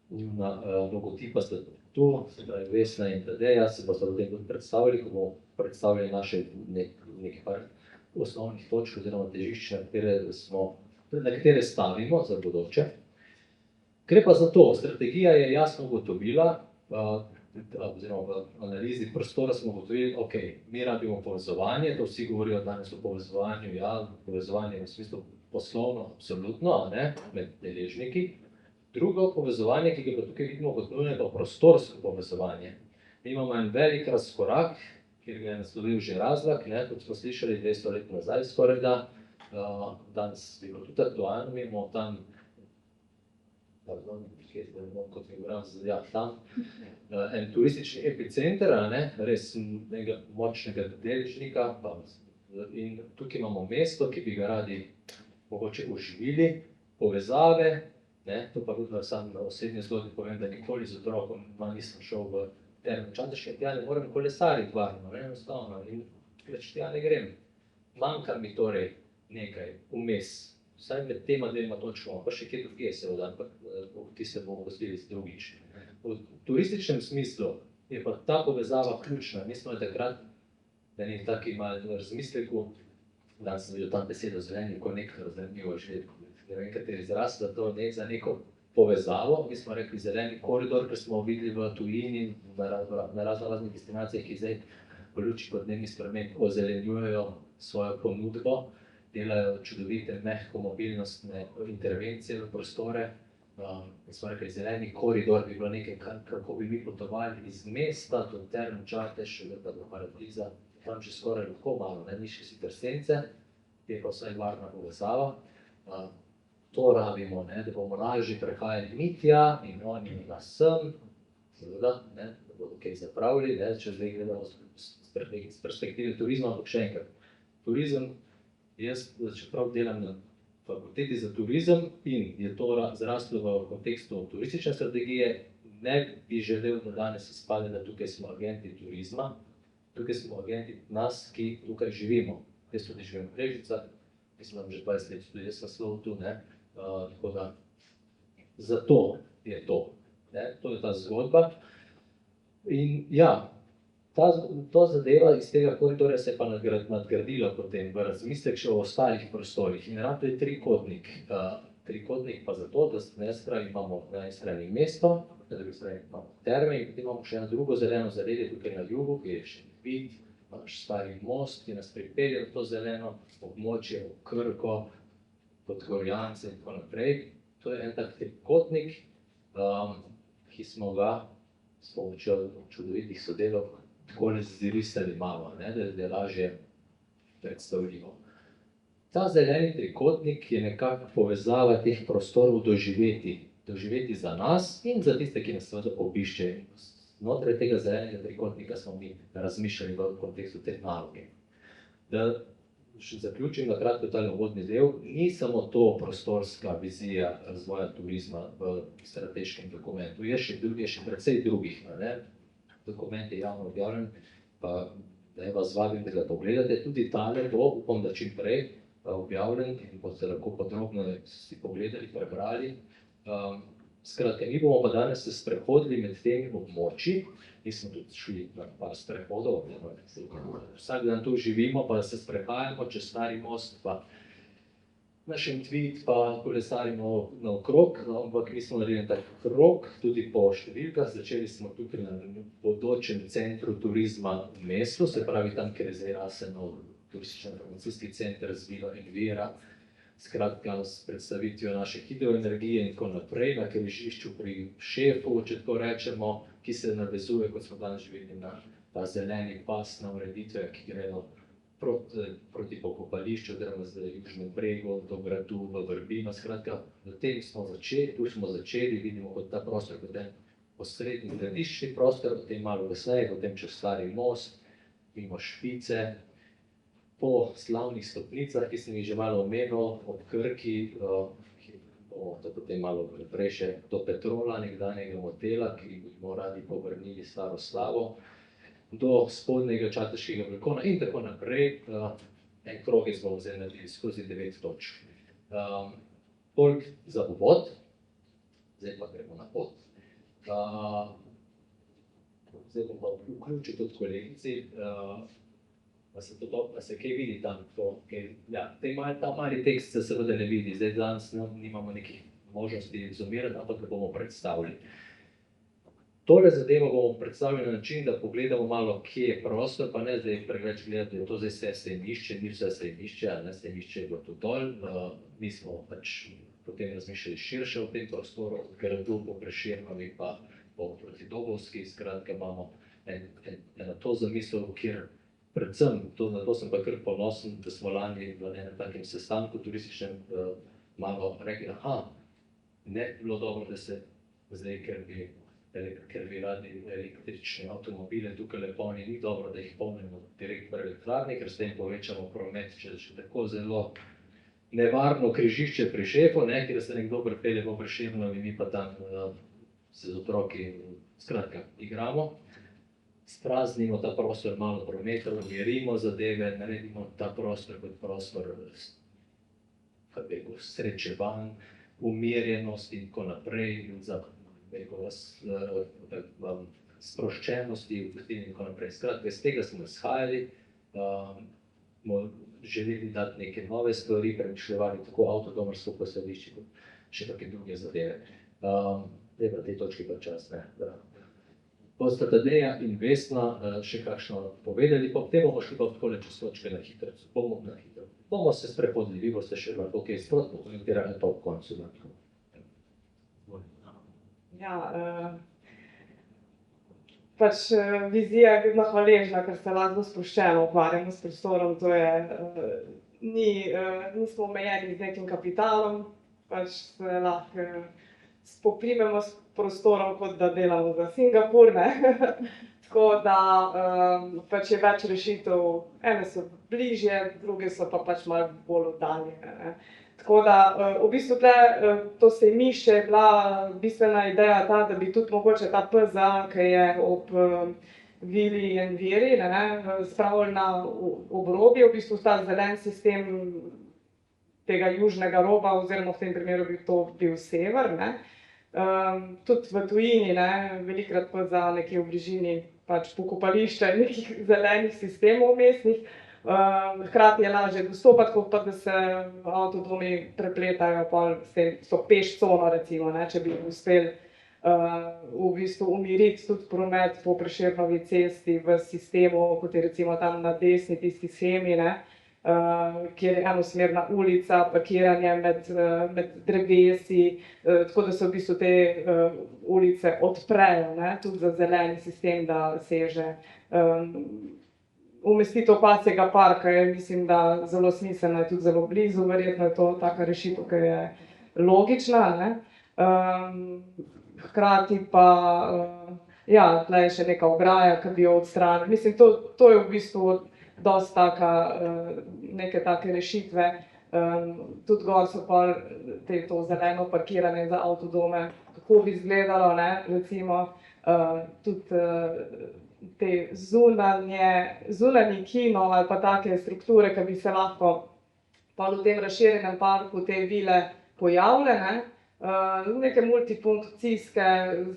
Njuna logotipa sta tu, se pravi Vesna in Tadeja, se boste potem tudi predstavili, ko bomo predstavili naše nekaj par osnovnih točk oziroma težišč, na katere stavimo za bodoče. Gre pa za to, strategija je jasno ugotovila, oziroma v analizi prostora smo ugotovili, ok, mi rabimo povezovanje, to vsi govorijo danes o povezovanju, ja, povezovanje v smislu poslovno, absolutno, ne, med deležniki. Drugo povezovanje, ki ga pa tukaj vidimo kot nujno, je pa prostorsko povezovanje. Mi imamo en velik razkorak, kjer ga je naslovil že Razlak, ne, kot smo slišali 200 let nazaj skoraj da, danes je bilo tudi aktualno, mi imamo tam en turistični epicenter, res nekega močnega deležnika. In tukaj imamo mesto, ki bi ga radi mogoče oživili, povezave. To pa tudi sam na osebni zgodbi povem, da nikoli z otrokom nisem šel v Terme Čatež, tja ne morem kolesariti varno, enostavno, in več tja ne grem. Manjka mi torej nekaj vmes. Vsaj med tema dvema točkama, pa še kje drugje seveda, ampak ti se bomo gostili drugič. V turističnem smislu je pa ta povezava ključna. Mi smo takrat, da ni taki malo razmisleku, danes sem videl tam besedo zeleni, ko nekaj zanimivo že, ne vem, kateri izraz, da to ne za neko povezavo. Mi smo rekli zeleni koridor, ker smo videli v tujini, na raznih destinacijah, ki zdaj v luči podnebnih sprememb ozelenjujejo svojo ponudbo, delajo čudovite, mehko mobilnostne intervencije v prostore. Smo rekli, zeleni koridor bi bilo nekaj, kako bi mi potovali iz mesta do Term Čatež, pa do Paradiza, tam že skoraj lahko malo, ni še sicer sence, je pa vsaj varna povezava. To rabimo, da bomo lažje prehajali mi tja in oni nas sem, seveda, da bodo kaj zapravili, če zdaj gledamo z perspektive turizma, ampak še enkrat. Turizem, jaz čeprav delam na Fakulteti za turizem in je to zraslo v kontekstu turistične strategije, ne bi želel, da danes izpade, da tukaj smo agenti turizma, tukaj smo agenti nas, ki tukaj živimo. Jaz tudi živim v Brežicah, mislim, že 20 let tudi jaz naslov tu, tako da zato je to. To je ta zgodba. In ja, to zadeva iz tega koridorja se je pa nadgradila potem v razmislek še o ostalih prostorih. In rad je trikotnik. Trikotnik pa zato, da imamo na eni strani mesto, na drugi strani imamo terme in potem imamo še eno drugo zeleno zaledje tukaj na jugu, ki je še Vid, naš stari most, ki nas pripelje v to zeleno območje, v Krko, pod Gorjance in tako naprej. To je en tak trikotnik, ki smo ga s pomočjo čudovitih sodelavk takole zrisali malo, da je lažje predstavljivo. Ta zeleni trikotnik je nekako povezava teh prostorov doživeti za nas in za tiste, ki nas seveda obiščejo. Znotraj tega zelenega trikotnika smo mi razmišljali v kontekstu te naloge. Da še zaključim na kratko tale uvodni del, ni samo to prostorska vizija razvoja turizma v strateškem dokumentu, je še precej drugih. Dokument je javno objavljen, pa da vas vabim, da ga pogledate. Tudi tale bo, upam, da čim prej objavljen in boste lahko podrobno si pogledali, prebrali. Skratka, mi bomo pa danes se sprehodili med temi območji, mi smo tudi šli na par sprehodov, vsak dan tu živimo, pa se sprehajamo čez Stari most, pa na Šentvid, pa kolesarimo naokrog, ampak mi smo naredili tak krog, tudi po številkah, začeli smo tukaj na bodočem centru turizma v mestu, se pravi tam, kjer je zdaj Rasenov turistično-informacijski center z Vilo Envira, skratka s predstavitvijo naše hidroenergije in tako naprej, na križišču pri Šefu, če tako rečemo, ki se navezuje, kot smo danes že videli, na ta zeleni pas, na ureditve, ki grejo proti pokopališču, oziroma z južnem bregu, do gradu, v Vrbino, skratka, v tem smo začeli, tu smo začeli, vidimo kot ta prostor, kot en osrednji glediščni prostor, potem malo kasneje, potem čez Stari most, mimo Špice, po slavnih stopnicah, ki sem jih že malo omenil, ob Krki, potem malo prej še do Petrola, nekdanjega motela, ki bomo radi povrnili staro slavo, do spodnjega Čateškega balkona in tako naprej. En krog bomo zdaj naredili skozi 9 točk. Toliko za uvod, zdaj pa gremo na pot. Zdaj bom pa vključil tudi kolegici, pa se kaj vidi tam, ta mali tekst se seveda ne vidi, zdaj danes nimamo nekih možnosti zoomirati, ampak ga bomo predstavili. Tole zadevo bomo predstavili na način, da pogledamo malo, kje je prostor, pa ne zdaj preveč gledati, da je to zdaj vse sejmišče, ni vse sejmišče, sejmišče je bilo tudi dol, mi smo pač potem razmišljali širše o tem prostoru, od gradu po Prešernovi pa po Protidobovski, skratka imamo eno to zamisel, kjer predvsem, na to sem pa kar ponosen, da smo lani v enem takem sestanku turističnem malo rekli, ne bi bilo dobro, da se zdaj, ker bi radi električne avtomobile tukaj polni, ni dobro, da jih polnimo direkt v elektrarni, ker s tem povečamo promet, če je tako zelo nevarno križišče pri Šefu, kjer se nekdo pripelje po Prešernovi, mi pa tam se z otroki, skratka, igramo. Spraznimo ta prostor malo prometa, umirimo zadeve, naredimo ta prostor kot prostor srečevanj, umirjenosti in tako naprej, za sproščenosti in tako naprej. Skratka, iz tega smo izhajali, želeli dati neke nove stvari, premišljevali tako avtodomarsko posadišče, kot še kakšne druge zadeve. Zdaj pa tej točki pa čas, bosta Tadeja in Vesna še kakšno povedali, potem bomo šli pa takole čez točke na hitro. Bomo se sprehodili, vi boste še lahko kaj sprotno, komentirali pa v koncu.
Pač vizija je vedno hvaležna, ker se lahko sproščeno ukvarjamo s prostorom, to je, nismo omejeni z nekim kapitalom, pač se lahko spoprimemo s prostorom, kot da delamo za Singapur, tako da pač je več rešitev, ene so bližje, druge so pa pač malo bolj oddaljene. Tako da v bistvu to sejmišče je bila bistvena ideja ta, da bi tudi mogoče ta PZA, ki je ob Vili Enviri, spravili na obrobje, v bistvu ta zelen sistem tega južnega roba, oziroma v tem primeru bi to bil sever. Tudi v tujini, velikokrat pa za nekje v bližini pač pokopališča in nekih zelenih sistemov mestnih, hkrati je lažje dostopati, kot pa da se avtodomi prepletajo, so peš cono recimo, če bi uspeli v bistvu umiriti tudi promet po Prešernovi cesti v sistemu, kot je recimo tam na desni tisti shemi, kjer je enosmerna ulica, parkiranje med drevesi, tako da se v bistvu te ulice odprejo, tudi za zeleni sistem, da seže umestitev pasjega parka je, mislim, da zelo smiselna, je tudi zelo blizu, verjetno je to taka rešitev, ki je logična, ne. Hkrati pa, ja, tle je še neka ograja, ki bi jo odstranili. Mislim, to je v bistvu dosti taka, neke take rešitve. Tudi gor so pol to zeleno parkiranje za avtodome, kako bi izgledalo, ne, recimo, tudi te zunanji kino ali pa take strukture, ki bi se lahko pa v tem razširjenem parku te vile pojavile, ne, neke multifunkcijske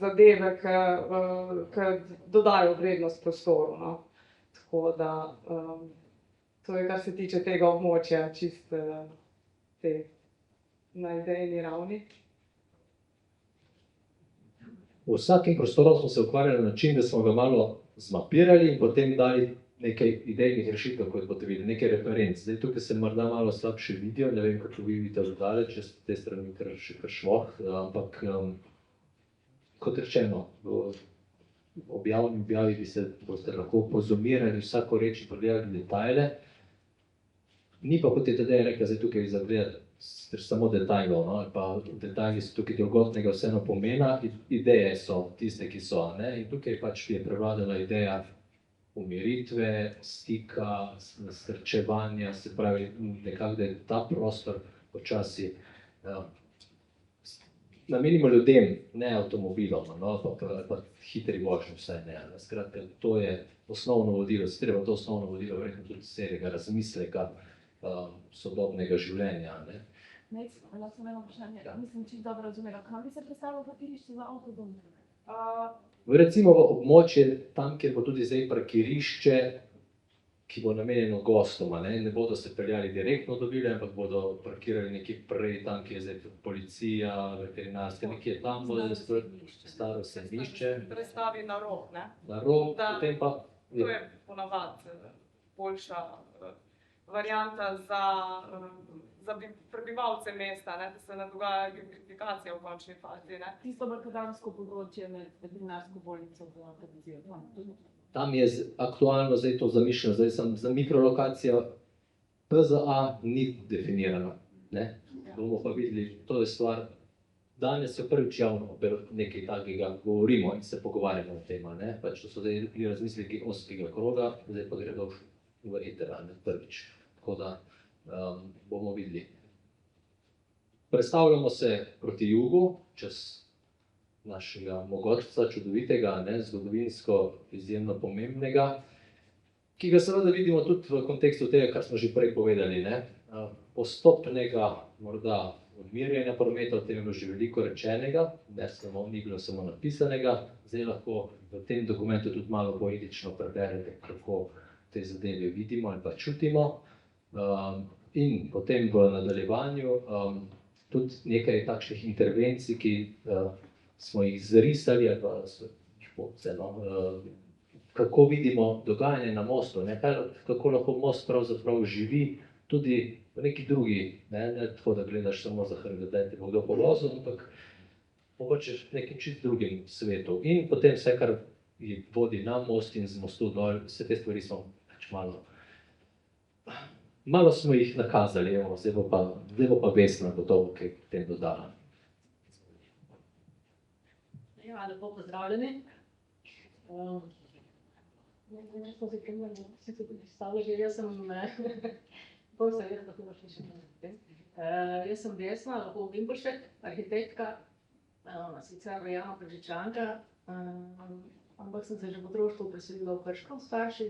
zadeve, ki dodajo vrednost prostoru, no. Tako da, to je, kar se tiče tega območja, čisto na idejni ravni.
V vsakem prostoru smo se ukvarjali na način, da smo ga malo zmapirali in potem dali nekaj idejnih rešitev, kot boste videli, nekaj referenc. Zdaj tukaj se morda malo slabše vidijo, ne vem, kako vi vidite oddaleč, če ste te strani še kar švoh, ampak kot rečeno, v objavi bi se boste lahko pozumirali vsako reč in pogledali detajle. Ni pa, kot je Tadeja rekla, zdaj tukaj zagledati samo detajlov, no, pa detajli so tukaj drugotnega vseeno pomena, ideje so tiste, ki so, ne, in tukaj pač je prevladala ideja umiritve, stika, nasrečevanja, se pravi, nekako, da je ta prostor počasi namenimo ljudem, ne avtomobilom, no, pa hitri vožnji vsaj ne. Skratka, to je osnovno vodilo, se treba to osnovno vodilo verjetno tudi celega razmisleka sodobnega življenja, ne.
Lahko sem eno vprašanje, mislim, čisto dobro razumela, kam bi se predstavilo parkirišče za avtodom?
Recimo v območje, tam, kjer bo tudi zdaj parkirišče, ki bo namenjeno gostom, ne bodo se peljali direktno do vile, ampak bodo parkirali nekje prej, tam, kjer je zdaj policija, veterinarska, nekje tam bo staro sejmišče.
Prestavi na rob, ne?
Na rob, potem pa...
To je ponavadi boljša varianta za prebivalce mesta, ne, da se ne dogaja gentrifikacija v končni fazi, ne.
Tisto makadamsko področje med veterinarsko bolnico v Akademijo.
Tam je aktualno zdaj to zamišljeno, zdaj sem za mikrolokacijo PZA ni definirana, ne. Bomo pa videli, to je stvar, danes je prvič javno nekaj takega govorimo in se pogovarjamo o tem, ne. Pač to so zdaj razmisleki ozkega kroga, zdaj pa gredo v eter, ne, prvič. Tako da bomo videli. Prestavljamo se proti jugu, čez našega mogotca, čudovitega, ne, zgodovinsko izjemno pomembnega, ki ga seveda vidimo tudi v kontekstu tega, kar smo že prej povedali, ne. Postopnega, morda odmirjanja prometa, o tem je bilo že veliko rečenega, ni bilo samo napisanega, zdaj lahko v tem dokumentu tudi malo poetično preberete, kako te zadeve vidimo ali pa čutimo. In potem v nadaljevanju tudi nekaj takšnih intervencij, ki smo jih zrisali, ali pa vseeno, kako vidimo dogajanje na mostu, ne, kako lahko most pravzaprav živi tudi v neki drugi, ne tako, da gledaš samo za hrbet, da te bo kdo povozil, ampak mogoče v nekem čist drugem svetu. In potem vse, kar vodi na most in z mostu dol, vse te stvari smo pač malo smo jih nakazali, evo, zdaj bo pa Vesna gotovo kaj k tem dodala.
Ja, lepo pozdravljeni. Jaz sem Vesna, lahko Vimbošek, arhitektka, sicer rojena Prežičanka, ampak sem se že v otroštvu preselila v Krško s starši.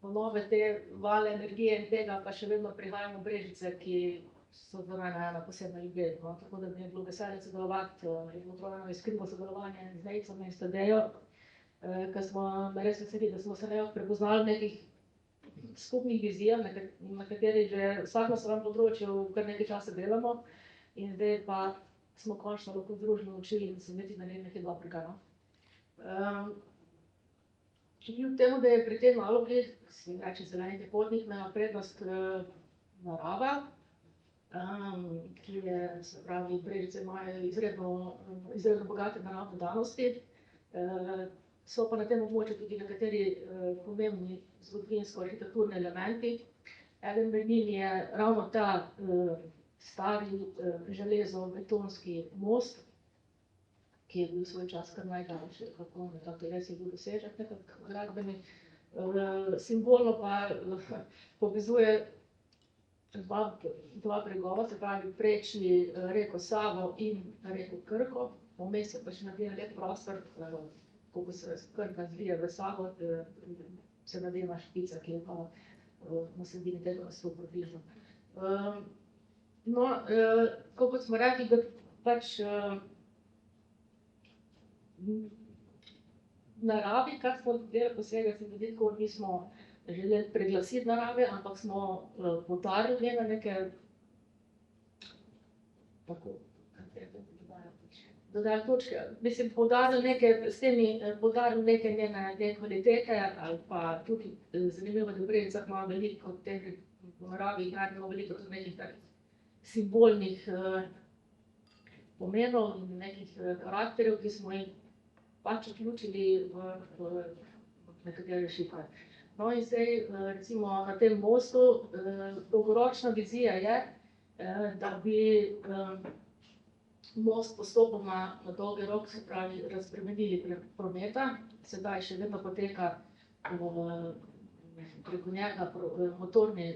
Nove te vale energije in tega pa še vedno prihajam v Brežice, ki so za mene ena posebna ljubezen, no. Tako da mi je bilo veselje sodelovati in otvorjeno iskreno sodelovanje z Nejcem in s Tadejo, ker smo me res veseli, da smo se nekako prepoznali v nekih skupnih vizijah, na katerih že vsak na svojem področju kar nekaj časa delamo, in zdaj pa smo končno lahko združeno učili in se niti nekaj dobrega, no. Kljub temu, da je pri tem nalogi, se mi reče zeleni trikotnik, ima prednost narava, ki je, se pravi, Brežice imajo izredno bogate naravne danosti.
So pa na tem območju tudi nekateri pomembni zgodovinsko-arhitekturni elementi. Eden med njimi je ravno ta stari železo-betonski most, ki je bil svoj čas kar najdaljši, kako nekako res je bil dosežek nekako gradbeni. Simbolno pa povezuje dva bregova, se pravi prečni reko Savo in reko Krko. Vmes je pa še nadejan lep prostor, ko se Krka zlije v Savo, se nadeva špica, ki je pa na sredini tega mostu približno. No, kot smo rekli, da pač naravi, kar smo delali posebej, se mi zdi, ko nismo želeli preglasiti narave, ampak smo poudarili na neke dodali točke. Mislim, poudarili neke njene kvalitete ali pa tudi zanimivo, da v Brežicah ima veliko teh v naravi, ima veliko tudi nekih takih simbolnih pomenov in nekih karakterjev, ki smo jih pač vključili v nekatere rešitve. No in zdaj, recimo na tem mostu, dolgoročna vizija je, da bi most postopoma na dolgi rok, se pravi, razbremenili prometa. Sedaj še vedno poteka preko njega motorni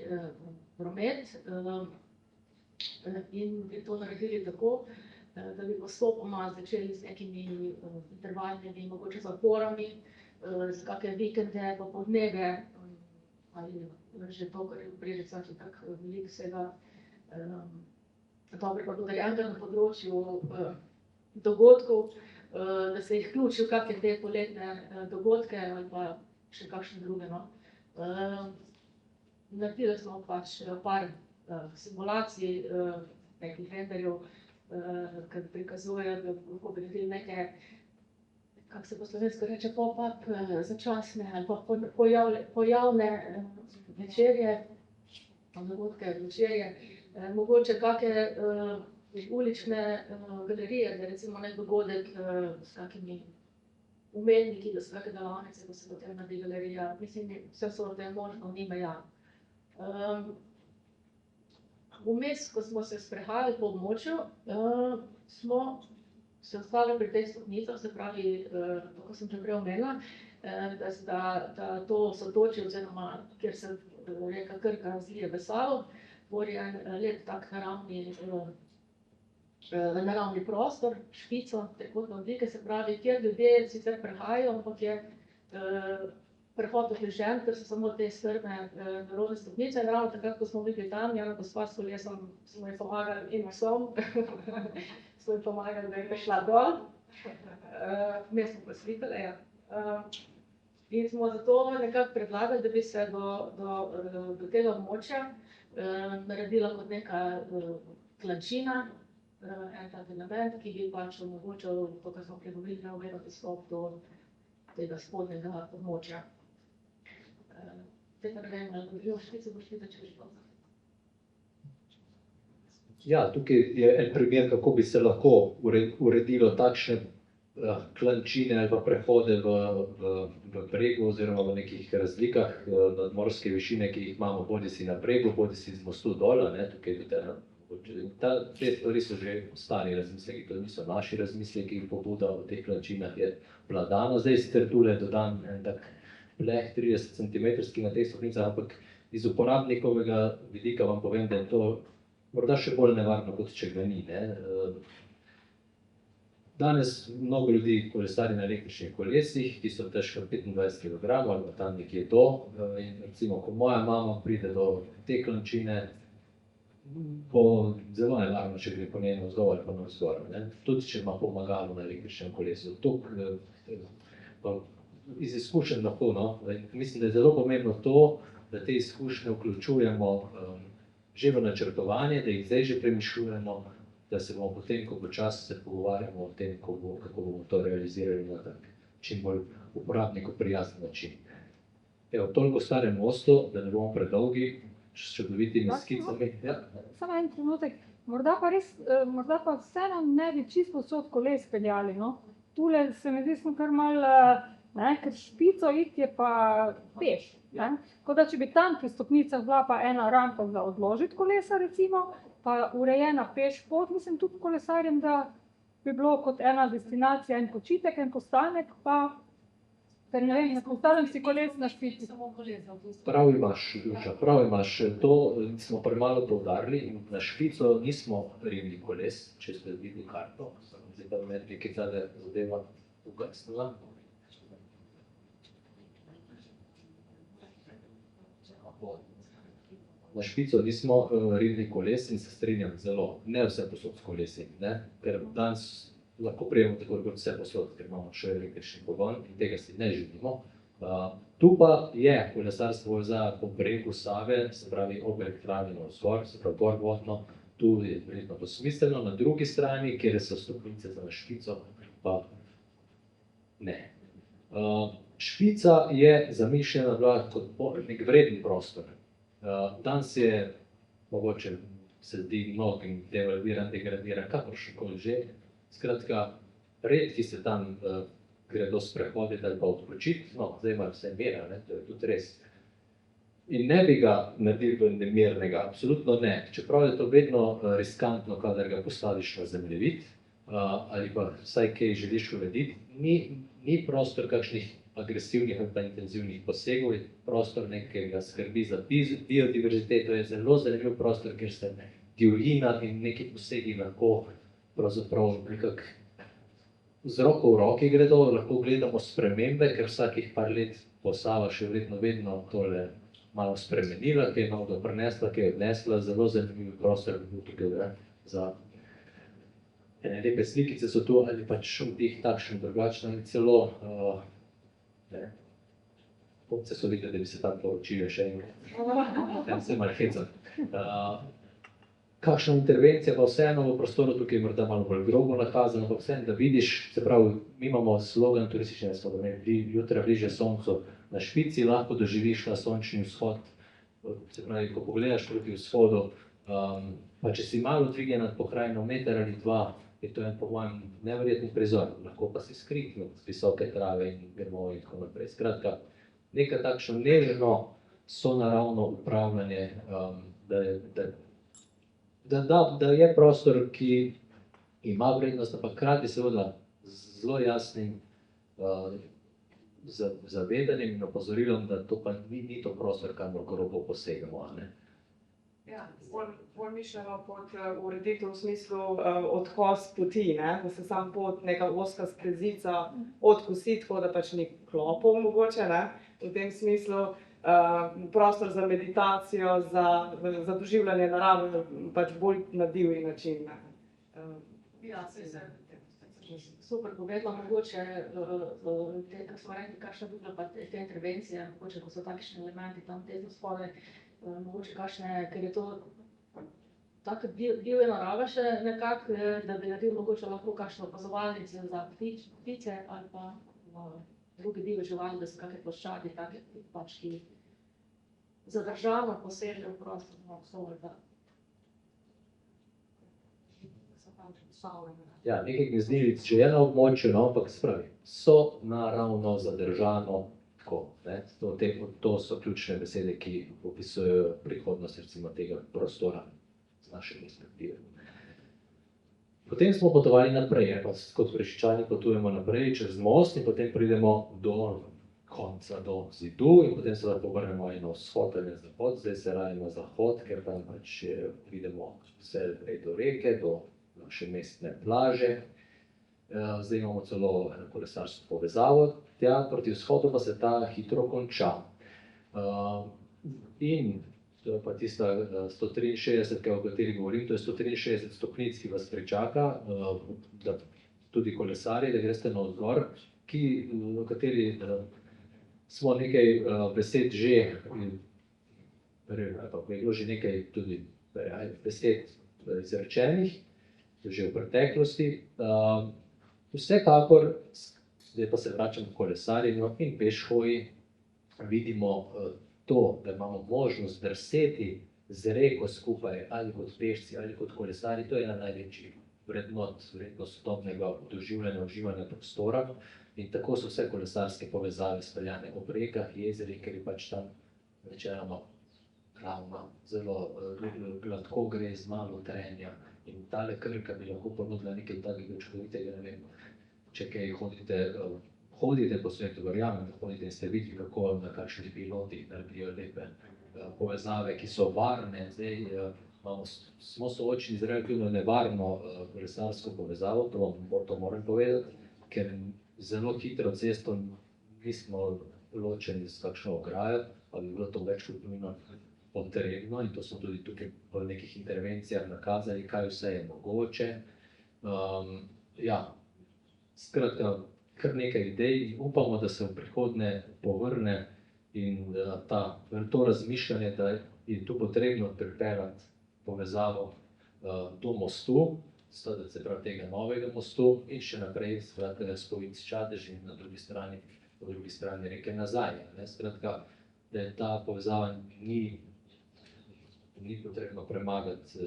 promet in bi to naredili tako, da bi postopoma začeli z nekimi intervalnimi, mogoče zaporami, z kakšne vikende, popoldneve, ali že to, kar je v Brežicah in tako veliko vsega dobrega dodajanega na področju dogodkov, da se jih vključi v kakšne te poletne dogodke ali pa še kakšne druge. Naredili smo pač par simulacij, nekih renderjev, ki prikazujejo, da lahko bi naredili neke, kako se po slovensko reče, pop-up, začasne ali pa pojavne večerje, dogodke, večerje, mogoče kakšne ulične galerije, da recimo nek dogodek s kakimi umetniki, da so kakšne delavnice, da se potem naredi galerija. Mislim, vse sorte je možno, ni meja. Vmes, ko smo se sprehajali po območju, smo se ostali pri teh stopnicah, se pravi, kako sem že prej omenila, da to sotočje oziroma, kjer se reka Krka zlije v Savo, tvori en lep tak naravni prostor, špico, trikotne oblike, se pravi, kjer ljudje sicer prehajajo, ampak je prehod otežen, ker so samo te strme nerodne stopnice. In ravno takrat, ko smo bili tam, ena gospa s kolesom, smo ji pomagali in psom, smo ji pomagali, da je prišla dol. Vmes smo poslikali, ja. In smo zato nekako predlagali, da bi se do tega območja naredila kot neka klančina, en tak element, ki bi pač omogočal, to, kar smo pregovorili, neomejen dostop do tega spodnjega območja. Zdaj pa ne vem, ali govorijo špice, boš videti, če bo.
Ja, tukaj je en primer, kako bi se lahko uredilo takšne klančine ali pa prehode v bregu oziroma v nekih razlikah nadmorske višine, ki jih imamo bodisi na bregu, bodisi z mostu dol, tukaj vidite. Te stvari so že stari razmisleki, to niso naši razmisleki, pobuda o teh klančinah je bila dana. Zdaj sicer tule dodam en tak pleh 30 centimetrski na teh stopnicah, ampak iz uporabnikovega vidika vam povem, da je to morda še bolj nevarno, kot če ga ni. Danes mnogo ljudi kolesari na električnih kolesih, ki so težko 25 kg ali pa tam nekje do. In recimo, ko moja mama pride do te klančine, bo zelo nevarno, če gre po njej navzdol ali pa navzgor. Tudi če ima pomagalo na električnem kolesu. Iz izkušenj lahko, mislim, da je zelo pomembno to, da te izkušnje vključujemo že v načrtovanje, da jih zdaj že premišljujemo, da se bomo potem, ko bo čas, se pogovarjamo o tem, kako bomo to realizirali na tak čim bolj uporabniku prijazen način. Evo, toliko o starem mostu, da ne bomo predolgi, s čudovitimi skicami.
Samo en trenutek, morda pa vseeno ne bi čisto vsod koles peljali, no? Tule se mi zdi, smo kar malo ne, ker Špico iti je pa peš. Ne. Tako da, če bi tam pri stopnicah bila pa ena rampa za odložiti kolesa recimo, pa urejena peš pot, mislim tudi kolesarjem, da bi bilo kot ena destinacija en počitek, en postanek, pa ker ne vem, ne postavljam si koles na Špici.
Samo kolesa.
Prav imaš, Ljuša, prav imaš. To smo premalo poudarili in na Špico nismo rivali koles, če ste videli karto. Zdaj pa me nekaj tale zadeva ugasnila. Na Špico nismo rivali koles in se strinjam zelo, ne vse posod s kolesi, ne? Ker danes lahko prijemo tako kot vse posod, ker imamo še električni pogon in tega si ne želimo. Tu pa je kolesarstvo povezava po bregu Save, se pravi ob elektrarni navzgor, se pravi gorvodno, tu je verjetno to smiselno, na drugi strani, kjer so stopnice za Špico, pa ne. Špica je zamišljena bila kot nek vreden prostor. Danes je, mogoče se zdi mnogim devalviran, degradiran, kakorkoli že. Skratka, redki se tam gredo sprehoditi ali pa odpočiti, no, zdaj ima vse mera, ne, to je tudi res. In ne bi ga naredili v nemirnega, absolutno ne. Čeprav je to vedno riskantno, kadar ga postaviš na zemljevid, ali pa vsaj kaj želiš urediti, ni prostor kakšnih agresivnih ali pa intenzivnih posegov, je prostor nekega skrbi za biodiverziteto, je zelo zanimiv prostor, kjer se divjina in neki posegi lahko pravzaprav nekako z roko v roki gredo, lahko gledamo spremembe, ker vsakih par let bo Sava še vedno tole malo spremenila, kaj je novo prinesla, kaj je odnesla, zelo zanimiv prostor bi bil tukaj za ene lepe slikice so tu, ali pač vdih takšen drugačen, ali celo Popce so videli, da bi se tam poročili še enkrat. Tam se malo hecam. Kakšna intervencija pa vseeno v prostoru, tukaj je morda malo bolj grobo nakazano, pa vseeno, da vidiš, se pravi, mi imamo slogan turistične spodomene, jutra bliže soncu na Špici, lahko doživiš ta sončni vzhod, se pravi, ko pogledaš proti vzhodu, pa če si malo dvignjen nad pokrajino, meter ali dva, je to en po mojem neverjetni prizor, lahko pa si skrit med visoke trave in grmovi in tako naprej. Skratka, nekaj takšno nežno sonaravno upravljanje, da je prostor, ki ima vrednost, ampak hkrati seveda z zelo jasnim zavedanjem in opozorilom, da to pa ni to prostor, kamor grobo posegamo, a ne.
Ja, bolj mišljeno pod ureditev v smislu odkos poti, ne? Da se sam pot, neka ozka stezica odkosi, tako da pač ni klopov mogoče, ne? V tem smislu prostor za meditacijo, za doživljanje narave, pač bolj na divji način, ne?
Ja, super povedala, mogoče, kako smo rekli, kakšna bi bila pa te intervencije, mogoče, ko so takšni elementi tam te spodaj, mogoče kakšne, ker je to tako divja narava še nekako, da bi naredili mogoče lahko kakšno opazovalnice za ptice ali pa druge divje živali, da so kakšne ploščadi, take pač, ki zadržano posežejo v prostor, no, vso morda.
Ja, nekaj gnezdilnic že je na območju, no, ampak se pravi, so naravno zadržano tako, ne. To so ključne besede, ki opisujejo prihodnost recimo tega prostora z naše perspektive. Potem smo potovali naprej, pa kot Brežičani potujemo naprej čez most in potem pridemo do konca, do zidu in potem se lahko vrnemo na vzhod ali na zahod, zdaj se raje na zahod, ker tam pač vidimo vse do reke, do naše mestne plaže. Zdaj imamo celo kolesarsko povezavo, tja proti vzhodu pa se ta hitro konča. In to je pa tista 163, o kateri govorim, to je 163 stopnic, ki vas pričaka, da tudi kolesarji, da greste navzgor, v kateri smo nekaj besed že, pa je bilo že nekaj tudi besed izrečenih, že v preteklosti. Vsekakor, zdaj pa se vračam k kolesarjenju in pešhoji, vidimo to, da imamo možnost drseti z reko skupaj, ali kot pešci, ali kot kolesarji, to je ena največjih vrednot sodobnega doživljanja, uživanja prostora. In tako so vse kolesarske povezave speljane ob rekah, jezerih, ker je pač tam načeloma ravno, zelo gladko gre, z malo trenja. In tale Krka bi lahko ponudila nekaj takega čudovitega, ne vem, če kaj hodite po svetu, verjamem, da hodite in ste videli, kako na kakšnih pilotih naredijo lepe povezave, ki so varne. Zdaj smo soočeni z relativno nevarno kolesarsko povezavo, to moram povedati, ker zelo hitro cesto nismo ločeni s kakšno ograjo, pa bi bilo to več kot nujno potrebno in to smo tudi tukaj v nekih intervencijah nakazali, kaj vse je mogoče. Ja, skratka, kar nekaj idej in upamo, da se v prihodnje povrne in to razmišljanje, da je tu potrebno pripeljati povezavo do mostu, se pravi tega novega mostu in še naprej Spovinci Čatež in na drugi strani reke nazaj. Skratka, da je ta povezava ni potrebno premagati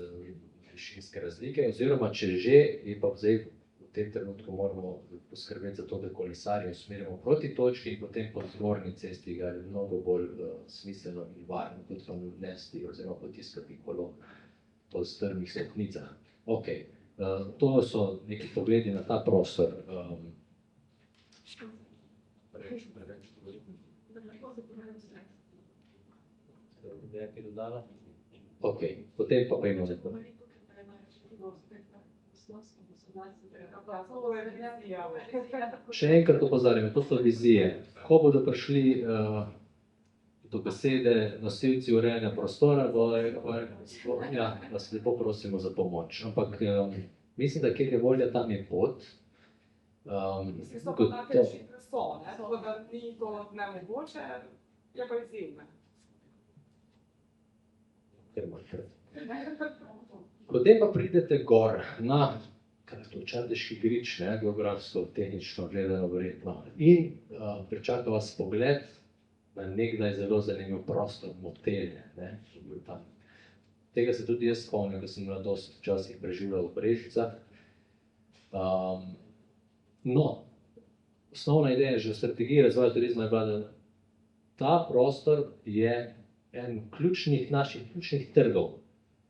višinske razlike, oziroma če že, je pa zdaj v tem trenutku moramo poskrbeti za to, da kolesarje usmerimo proti točki in potem po zgornji cesti ga je mnogo bolj smiselno in varno, kot pa nesti oziroma potiskati kolo po strmih stopnicah. Okej. To so neki pogledi na ta prostor. Okej, potem pa pojmo za to. Še enkrat opozarjam, to so vizije. Ko bodo prišli do besede nosilci urejanja prostora, vas lepo prosimo za pomoč. Ampak mislim, da kjer je volja, tam je pot.
Mislim, so pa take rešitve so, tako da ni to nemogoče, je pa izjemne.
Potem pa pridete gor na Čateški grič, geografsko, tehnično gledano verjetno. In pričaka vas pogled na nekdaj zelo zanimiv prostor, motelje. Tega se tudi jaz spomnim, da sem mladost včasih preživljal v Brežicah. No, osnovna ideja že v strategiji razvoja turizma je bila, da ta prostor je en naših ključnih trgov.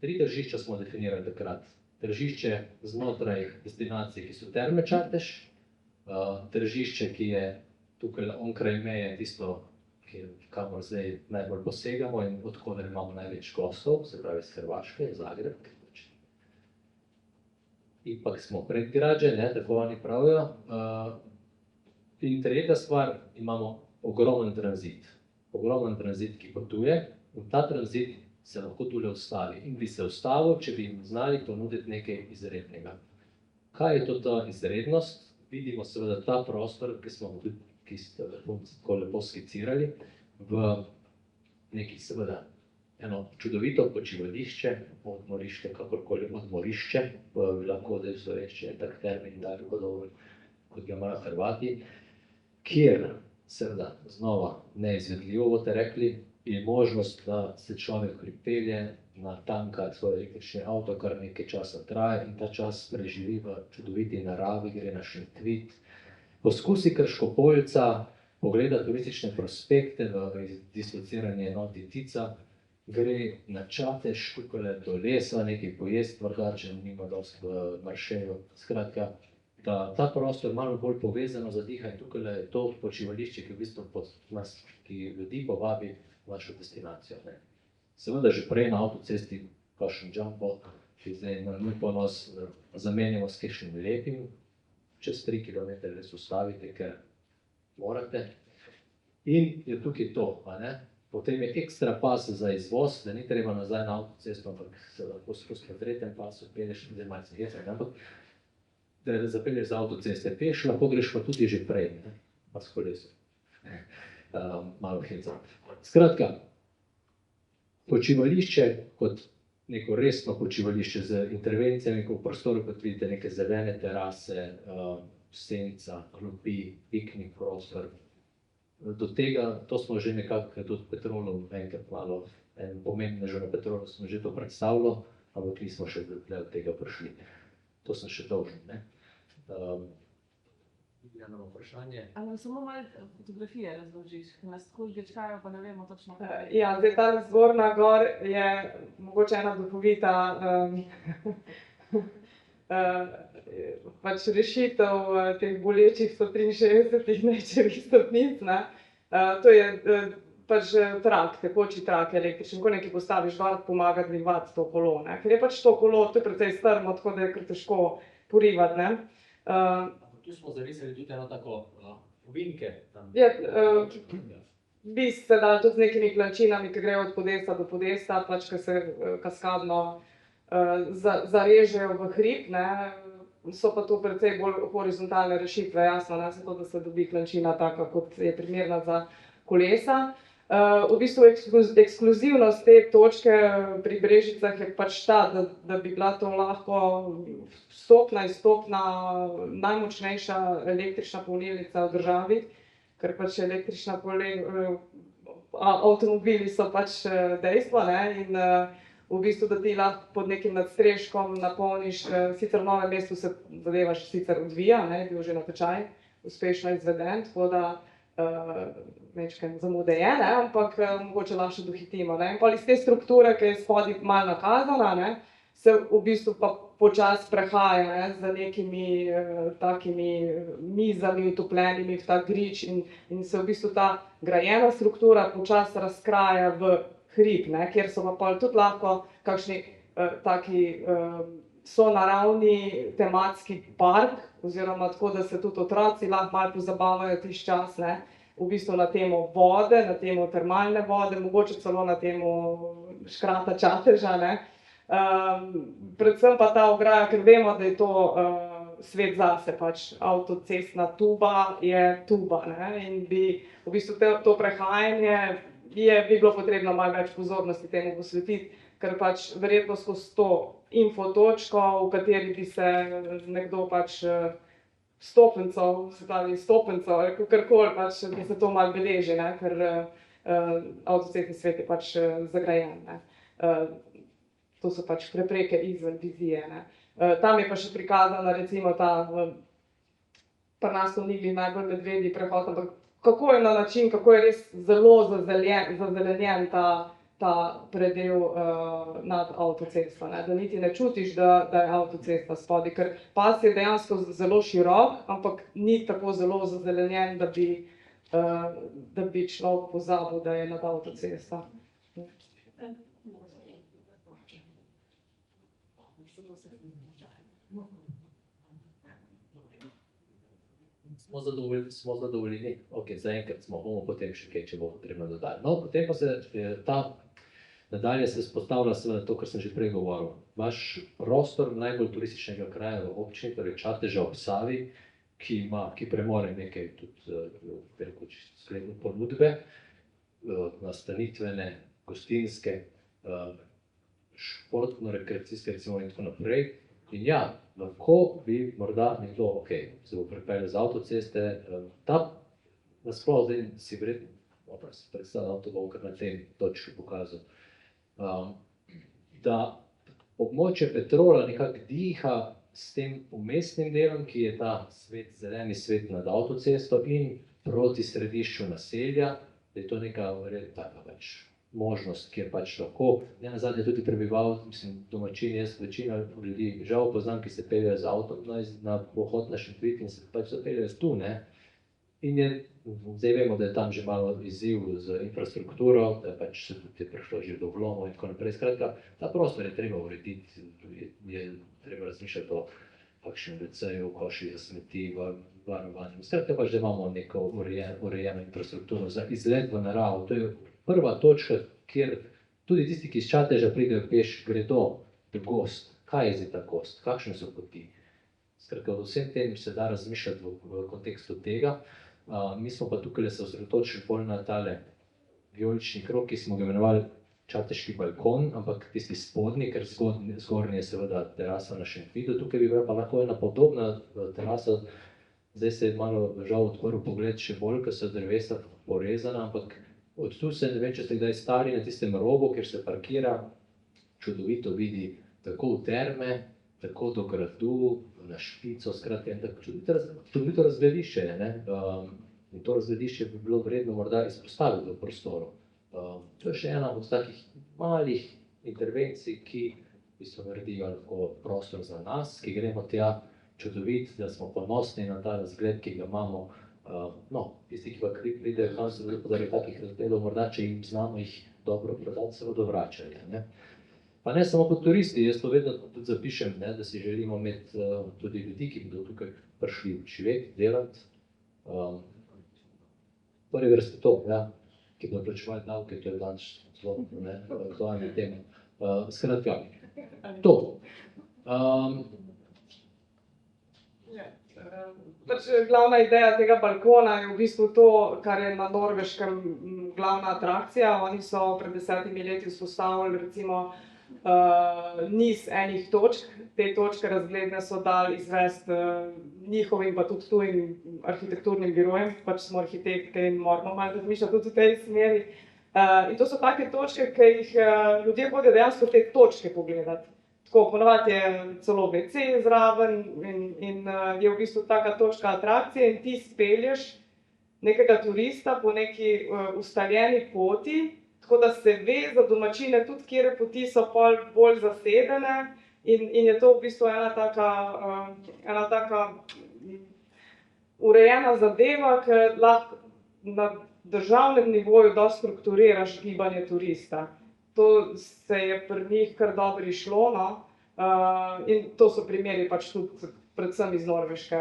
3 tržišča smo definirali takrat. Tržišče znotraj destinacij, ki so Terme Čatež, tržišče, ki je tukaj onkraj meje, tisto, kamor zdaj najbolj posegamo in odkoder imamo največ gostov, se pravi iz Hrvaške, Zagreb. Ipak smo predgrađe, tako oni pravijo. In tretja stvar, imamo ogromen tranzit. Ogromen tranzit, ki potuje, in ta tranzit se lahko tule ustavi. In bi se ustavil, če bi jim znali ponuditi nekaj izrednega. Kaj je to ta izrednost? Vidimo seveda ta prostor, ki ste tako lepo skicirali, v neki seveda eno čudovito počivališče, odmorišče, kakorkoli odmorišče, bi lahko zdaj v slovenščini tak termin dali podoben, kot ga imajo Hrvati, kjer seveda znova neizvedljivo boste rekli, je možnost, da se človek pripelje na tanka svoj električni avto, kar nekaj časa traja in ta čas preživi v čudoviti naravi, gre na Šentvid, poskusi Krškopoljca, pogleda turistične prospekte v dislociranje enoti Tica, gre na Čatež, tukaj do lesa, nekaj pojest, morda, če nima dosti v maršeju. Skratka, ta prostor malo bolj povezano zadiha in tukaj je to počivališče, ki v bistvu nas, ki ljudi povabi v našo destinacijo. Seveda že prej na avtocesti kakšen jumbo, ki zdaj na moj ponos zamenjamo s kakšnim lepim, čez 3 km res ustavite, ker morate. In je tukaj to, potem je ekstra pas za izvoz, da ni treba nazaj na avtocesto, ampak se lahko skozi po 3. pasu pelješ, zdaj malce hecam, ampak da zapelješ z avtoceste peš, lahko greš pa tudi že prej, pa s kolesom. Malo hecam. Skratka, počivališče kot neko resno počivališče z intervencijami, ko v prostoru, kot vidite, neke zelene terase, senca, klopi, piknik prostor. Do tega, to smo že nekako tudi Petrolov enkrat malo, pomembnežo na Petrolu smo že to predstavljali, ampak nismo še od tega prišli. To sem še dolžen. Eno vprašanje.
Ali nam samo malo fotografije razložiš, ker nas tako grčkajo, pa ne vemo točno.
Ja, zdaj ta zgornja gor je mogoče ena duhovita pač rešitev teh bolečih 163 nečevih stopnic. Ne. To je pač trak, tekoči trak električen, ko nekaj postaviš gor, pomaga dvigovati to kolo. Ne. Ker je pač to kolo, to je precej strmo, tako da je kar težko porivati. Ne.
Tu smo zarisali tudi eno tako ovinke.
Bi se dali tudi z nekimi klančinami, ki grejo od podesta do podesta, pač, ki se kaskadno zarežejo v hrib. Ne. So pa to precej bolj horizontalne rešitve, jasno, ne, zato da se dobi klančina taka, kot je primerna za kolesa. V bistvu ekskluzivnost te točke pri Brežicah je pač ta, da bi bila to lahko vstopna, izstopna, najmočnejša električna polnilnica v državi, ker pač električna avtomobili so pač dejstvo, ne, in v bistvu, da ti lahko pod nekim nadstreškom napolniš, sicer v Novem mestu se zadeva sicer odvija, ne, je bil že natečaj uspešno izveden, tako da večkrat zamude je, ne, ampak mogoče lahko dohitimo. Ne. In pa iz te strukture, ki je spodaj malo nakazana, ne, se v bistvu pa počasi prehaja, ne, z nekimi takimi mizami utopljenimi v ta grič in se v bistvu ta grajena struktura počasi razkraja v hrib, ne, kjer so pa tudi lahko kakšni taki sonaravni tematski park, oziroma tako, da se tudi otroci lahko malo pozabavajo tisti čas, ne, v bistvu na temo vode, na temo termalne vode, mogoče celo na temo škrata Čateža, ne. Predvsem pa ta ograja, ker vemo, da je to svet zase, pač avtocestna tuba je tuba, ne, in bi v bistvu to prehajanje bi bilo potrebno malo več pozornosti temu posvetiti, ker pač verjetno skozi to infotočko, v kateri bi se nekdo pač stopenco, kakorkoli pač, da se to malo beleži, ne, ker avtocestni svet je pač zagrajen, ne. To so pač prepreke izven vizije, ne. Tam je pa še prikazana recimo ta, pri nas to ni bil najbolj medvedji prehod, ampak kako je na način, kako je res zelo zazelenjen ta predel nad avtocesto, ne, da niti ne čutiš, da je avtocesta spodaj, ker pas je dejansko zelo širok, ampak ni tako zelo zazelenjen, da bi človek pozabil, da je nad avtocesta.
Smo zadovoljni. Ok, zaenkrat smo, bomo potem še kaj, če bo potrebno dodati. No, potem pa se nadalje se vzpostavlja seveda to, kar sem že prej govoril. Vaš prostor najbolj turističnega kraja v občini, torej Čateža ob Savi, ki premore nekaj tudi spletne ponudbe, nastanitvene, gostinske, športno-rekreacijske recimo in tako naprej. In ja, lahko bi morda nekdo, ok, se bo pripeljal z avtoceste, nasploh zdaj si verjetno, predstavljam, to bom kar na tem točki pokazal, da območje Petrola nekako diha s tem umestnim delom, ki je ta zeleni svet nad avtocesto in proti središču naselja, da je to neka taka pač možnost, kjer pač lahko, ne nazadnje tudi prebivalci, mislim, domačini, jaz večina ljudi žal poznam, ki se peljejo z avtom na pohod na Šentvid in se pač zapeljejo tu, ne. In zdaj vemo, da je tam že malo izziv z infrastrukturo, da pač se tudi je prišlo že do vlomov in tako naprej. Skratka, ta prostor je treba urediti, je treba razmišljati o kakšnem WC-ju, koši za smeti, varovanju. Skratka pač, da imamo neko urejeno infrastrukturo za izlet v naravo. To je prva točka, kjer tudi tisti, ki iz Čateža pridejo peš, gredo v gozd. Kaj je zdaj ta gozd? Kakšne so poti? Skratka, o vsem tem se da razmišljati v kontekstu tega. Mi smo pa tukaj se osredotočili bolj na tale vijolični krog, ki smo ga imenovali Čateški balkon, ampak tisti spodnji, ker zgornji je seveda terasa na Šentvidu. Tukaj bi bila pa lahko ena podobna terasa. Zdaj se je malo žal odprl pogled še bolj, ker so drevesa porezana, ampak od tu se, ne vem, če ste kdaj stari na tistem robu, kjer se parkira, čudovito vidi tako v terme, tako do gradu, na špico, skratka, en tak čudovito razgledišče je, ne. In to razgledišče bi bilo vredno morda izpostaviti v prostoru. To je še ena od takih malih intervencij, ki v bistvu naredijo lahko prostor za nas, ki gremo tja čudovit, da smo ponosni na ta razgled, ki ga imamo. No, tisti, ki pa pridejo tam, se veliko zaradi takih razgledov, morda, če jim znamo jih dobro prodati, se bodo vračali, ne. Pa ne samo kot turisti, jaz to vedno tudi zapišem, ne, da si želimo imeti tudi ljudi, ki bodo tukaj prišli živeti, delati. Prvi vrsti to, ja, ki bodo plačevali davke, to je danes zelo, ne, aktualna tema. Skratka, to.
Glavna ideja tega balkona je v bistvu to, kar je na Norveškem glavna atrakcija. Oni so pred 10 leti vzpostavili recimo niz enih točk. Te točke razgledne so dali izvesti njihovim pa tudi tujim arhitekturnim birojem, pač smo arhitekti in moramo malo razmišljati tudi v tej smeri. In to so take točke, ki jih ljudje hodijo dejansko te točke pogledati. Tako, ponavadi je celo WC zraven in je v bistvu taka točka atrakcije in ti spelješ nekega turista po neki ustaljeni poti, tako da se ve za domačine tudi, kjer poti so bolj zasedene in je to v bistvu ena taka urejena zadeva, ki lahko na državnem nivoju dosti strukturiraš gibanje turista. To se je pri njih kar dobro izšlo, no. In to so primeri pač tudi predvsem iz Norveške,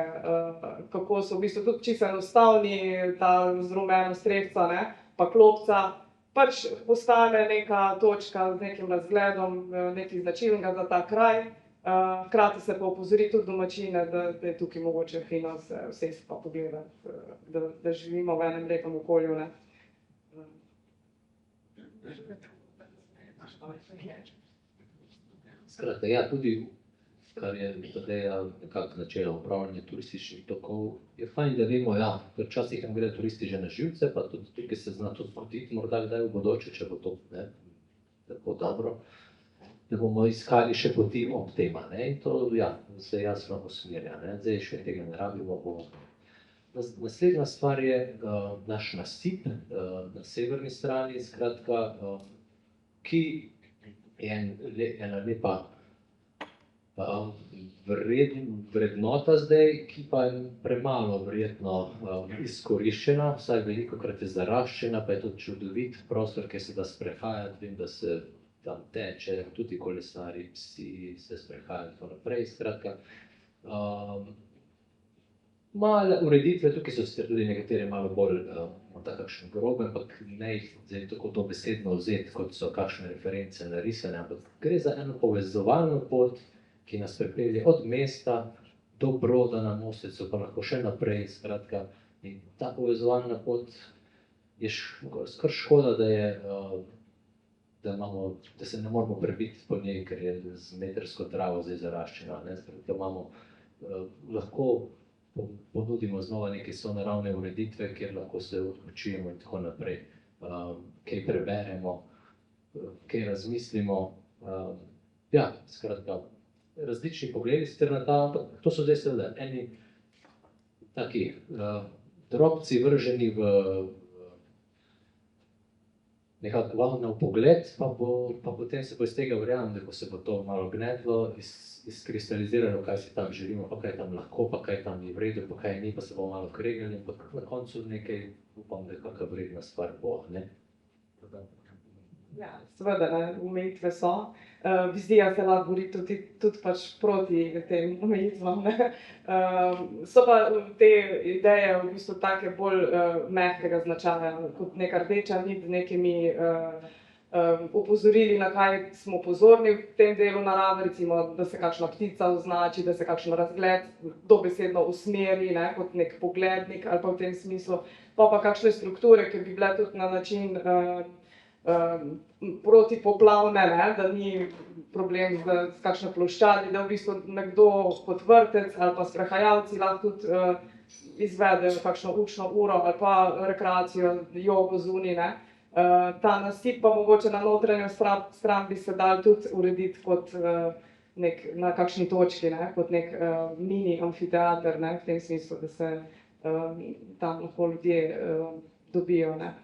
kako so v bistvu tudi čisto enostavni, ta z rumeno strehca, ne, pa klopca, pač postane neka točka z nekim razgledom, nekaj značilnega za ta kraj. Hkrati se pa opozori tudi domačine, da je tukaj mogoče fino se usesti pa pogledati, da živimo v enem lepem okolju, ne.
Skratka, ja, tudi, kar je Tadeja nekako načela upravljanja turističnih tokov, je fajn, da vemo, ja, ker včasih nam gre turisti že na živce, pa tudi tukaj se zna to zgoditi, morda kdaj v bodoče, če bo to, ne, tako dobro, da bomo iskali še poti ob tema, ne, in to, ja, se jasno usmerja, ne, zdaj še tega ne rabimo, bomo. Naslednja stvar je naš nasip na severni strani, skratka, ki je ena lepa vrednota zdaj, ki pa je premalo verjetno izkoriščena, vsaj velikokrat je zaraščena, pa je to čudovit prostor, kjer se da sprehajati, vem, da se tam teče, tudi kolesarji, psi se sprehajajo in tako naprej, skratka. Male ureditve, tukaj so sicer tudi nekatere malo bolj morda kakšne grobe, ampak ne jih zdaj tako dobesedno vzeti, kot so kakšne reference narisane, ampak gre za eno povezovalno pot, ki nas pripelje od mesta do Broda na Mostecu, pa lahko še naprej, skratka. In ta povezovalna pot je skoraj škoda, da se ne moramo prebiti po njej, ker je z metrsko travo zdaj zaraščena, ne, skratka imamo lahko ponudimo znova neke sonaravne ureditve, kjer lahko se odpočijemo in tako naprej. Kaj preberemo, kaj razmislimo. Ja, skratka, različni pogledi sicer na ta, ampak to so zdaj seveda eni taki drobci vrženi v nekako na vpogled, pa potem se bo iz tega, verjamem, da ko se bo to malo gnetlo, izkristaliziralo, kaj si tam želimo, pa kaj tam lahko, pa kaj tam je v redu, pa kaj ni, pa se bomo malo kregali, ampak na koncu nekaj, upam, da kakšna vredna stvar bo, ne.
Ja, seveda, ne, omejitve so. Vizija se lahko bori tudi pač proti tem omejitvam, ne. So pa te ideje v bistvu take bolj mehkega značaja, kot neka rdeča nit z nekimi opozorili, na kaj smo pozorni v tem delu narave, recimo, da se kakšna ptica označi, da se kakšen razgled dobesedno usmeri, ne, kot nek poglednik ali pa v tem smislu, pa kakšne strukture, ki bi bile tudi na način protipoplavne, ne, da ni problem s kakšno ploščadi, da v bistvu nekdo kot vrtec ali pa sprehajalci lahko tudi izvedejo kakšno učno uro ali pa rekreacijo, jogo zunaj, ne. Ta nasip pa mogoče na notranjo stran bi se dal tudi urediti kot na kakšni točki, ne, kot nek mini amfiteater, ne, v tem smislu, da se tam lahko ljudje dobijo. Ne.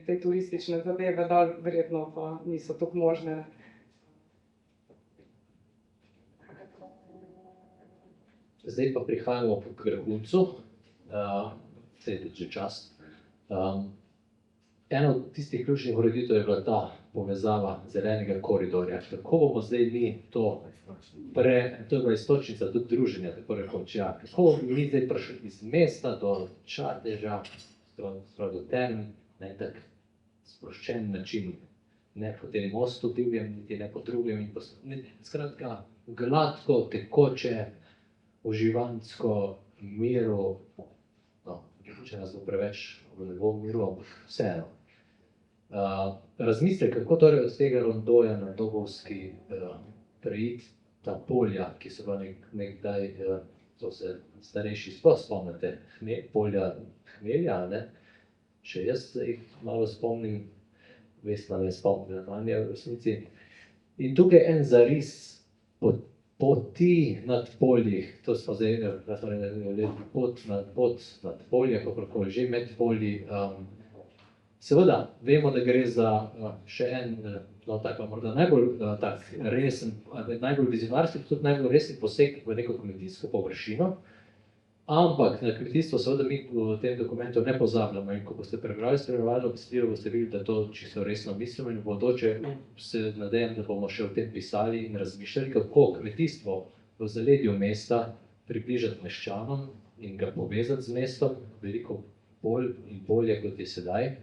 Te turistične zadeve dol verjetno pa niso tako možne.
Zdaj pa prihajamo k vrhuncu, saj je že čas. Ena od tistih ključnih ureditev je bila ta povezava zelenega koridorja. Kako bomo zdaj mi to to je bila iztočnica tudi druženja, tako rekoč, ja. Kako bomo mi zdaj prišli iz mesta do Čateža, do Term, na en tak sproščen način, ne po tem mostu divjem, niti ne po drugem, skratka, gladko, tekoče, uživansko, miru, no, če nas bo preveč, ne bo miru, ampak vseeno. Razmislek, kako torej od tega rondoja na Dobovski preiti ta polja, ki so bila nekdaj, to se starejši sploh spomnite, polja hmelja, ne? Še jaz jih malo spomnim, Vesna me spomni na manje v resnici. In tukaj en zaris poti nad poljih, to smo zdaj pot nad polje, kakorkoli že med polji. Seveda, vemo, da gre za še en, no tako morda najbolj tak resen, najbolj vizionarski, tudi najbolj resen poseg v neko kmetijsko površino, ampak na kmetijstvo seveda mi v tem dokumentu ne pozabljamo in ko boste prebrali spremljevalno besedilo, boste videli, da to čisto resno mislimo in v bodoče se nadejam, da bomo še o tem pisali in razmišljali, kako kmetijstvo v zaledju mesta približati meščanom in ga povezati z mestom, veliko bolj in bolje, kot je sedaj.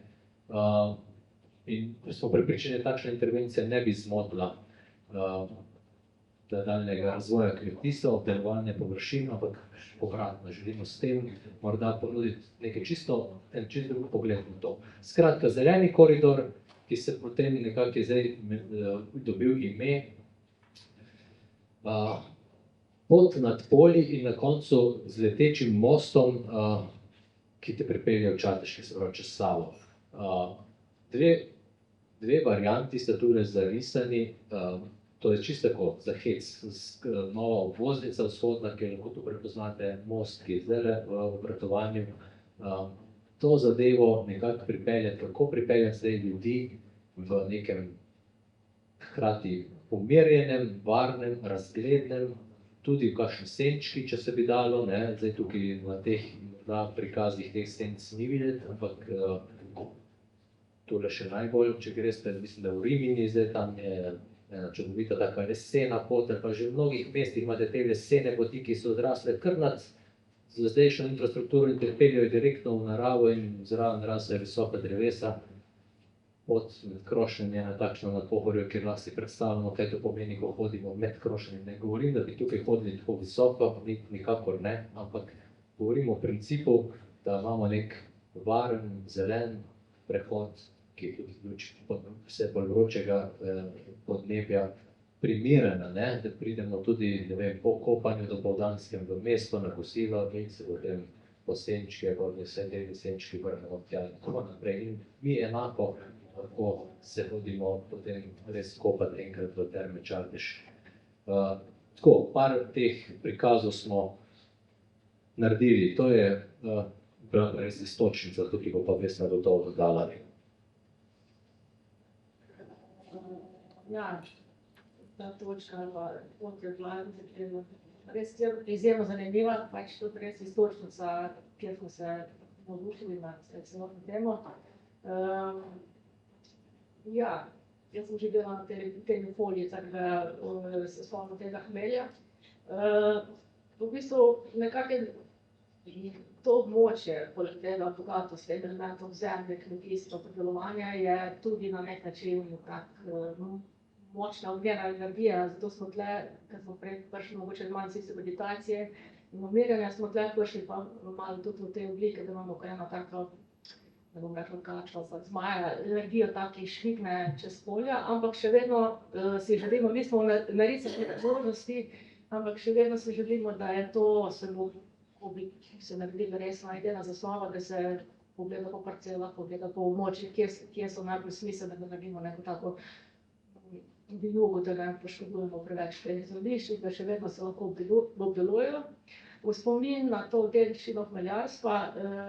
In smo prepričani, da takšna intervencija ne bi zmotila nadaljnjega razvoja kmetijstva, obdelovanja površin, ampak povratno želimo s tem morda ponuditi nekaj čisto drug pogled na to. Skratka, zeleni koridor, ki se potem nekako je zdaj dobil ime, pot nad polji in na koncu z letečim mostom, ki te pripelje v Čatež, ki se pravi čez Savo. Dve varianti sta tukaj zarisani, to je čisto tako za hec, nova obvoznica vzhodna, ki lahko tu prepoznate most, ki je zdajle v obratovanju. To zadevo nekako pripeljati, kako pripeljati zdaj ljudi v nekem hkrati umirjenem, varnem, razglednem, tudi v kakšni senčki, če se bi dalo, ne, zdaj tukaj na teh prikazih teh senc ni videti, ampak tole še najbolj, če greste, mislim, da v Rimini, zdaj tam je ena čudovita taka lesena pot, pa že v mnogih mestih imate te lesene poti, ki so odrasle kar nad zdajšnjo infrastrukturo in te peljejo direktno v naravo in zraven rastejo visoka drevesa. Pot med Krošnjem je ena takšna na Pohorju, kjer lahko si predstavljamo, kaj to pomeni, ko hodimo med Krošnjem. Ne govorim, da bi tukaj hodili tako visoko, nikakor ne, ampak govorimo o principu, da imamo nek varen, zelen prehod, ki je tudi vse bolj vročega podnebja primerena, ne, da pridemo tudi, ne vem, po kopanju dopoldanskem v mesto na kosilo in se potem po senčke, vse te senčki vrnemo tja in tako naprej. In mi enako lahko se hodimo potem res kopati enkrat v Terme Čatež. Tako, par teh prikazov smo naredili, to je res iztočnica, tukaj bo pa Vesna gotovo dodala.
Ja, ta točka pot je bila res izjemno zanimiva, pač tudi res iztočnica, kjer smo se navdušili nad celotno temo. Ja, jaz sem že bila na tej foliji, tako da se spomnim tega hmelja. V bistvu nekako to območje, poleg tega bogatost elementov zemlje, kmetijstva, predelovanja je tudi na nek način močna ognjena energija, zato smo tle, ker smo prej prišli mogoče malo sicer meditacije in umirjanja, smo tle prišli pa malo tudi v te oblike, da imamo eno tako, ne bom rekla kačo, zmaja, energijo taki švigne čez polja, ampak še vedno si želimo, mi smo narisali možnosti, ampak še vedno si želimo, da je to ko bi se naredili resna idejna zasnova, da se pogleda po parcelah, pogleda po območjih, kje so najbolj smiselne, da naredimo neko tako
v jugu, da ne poškodujemo preveč teh zemljišč in da še vedno se lahko obdelujejo. V spomin na to dediščino hmeljarstva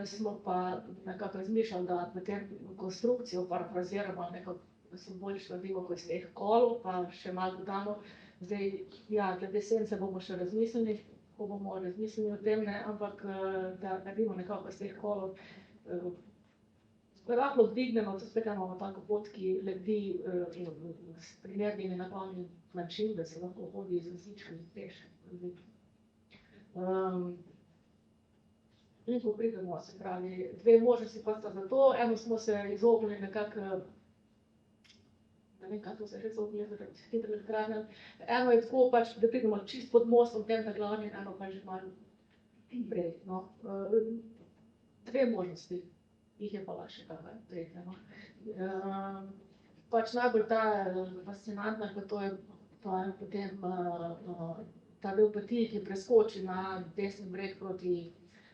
smo pa nekako razmišljali, da potem konstrukcijo parafraziramo, nekako simbolično naredimo kot iz teh kolov, pa še malo dodamo. Zdaj, ja, glede sence bomo še razmislili, ko bomo razmislili o tem, ne, ampak da naredimo nekako iz teh kolov. Rahlo dvignemo, to spet imamo tako pot, ki lebdi s primernimi nakloni način, da se lahko hodi z vozičkom peš. In ko pridemo, se pravi, dve možnosti pa sta za to, eno smo se izognili nekako, ne vem, kako se že izognili zaradi hidroelektrarne, eno je tako pač, da pridemo čist pod mostom, tem na glavni, eno pa že malo prej, no. Dve možnosti. Jih je pa še kakaj, tretje, no. Pač najbolj ta fascinantna, ko to je pa potem ta del Opatije, ki preskoči na desni breg proti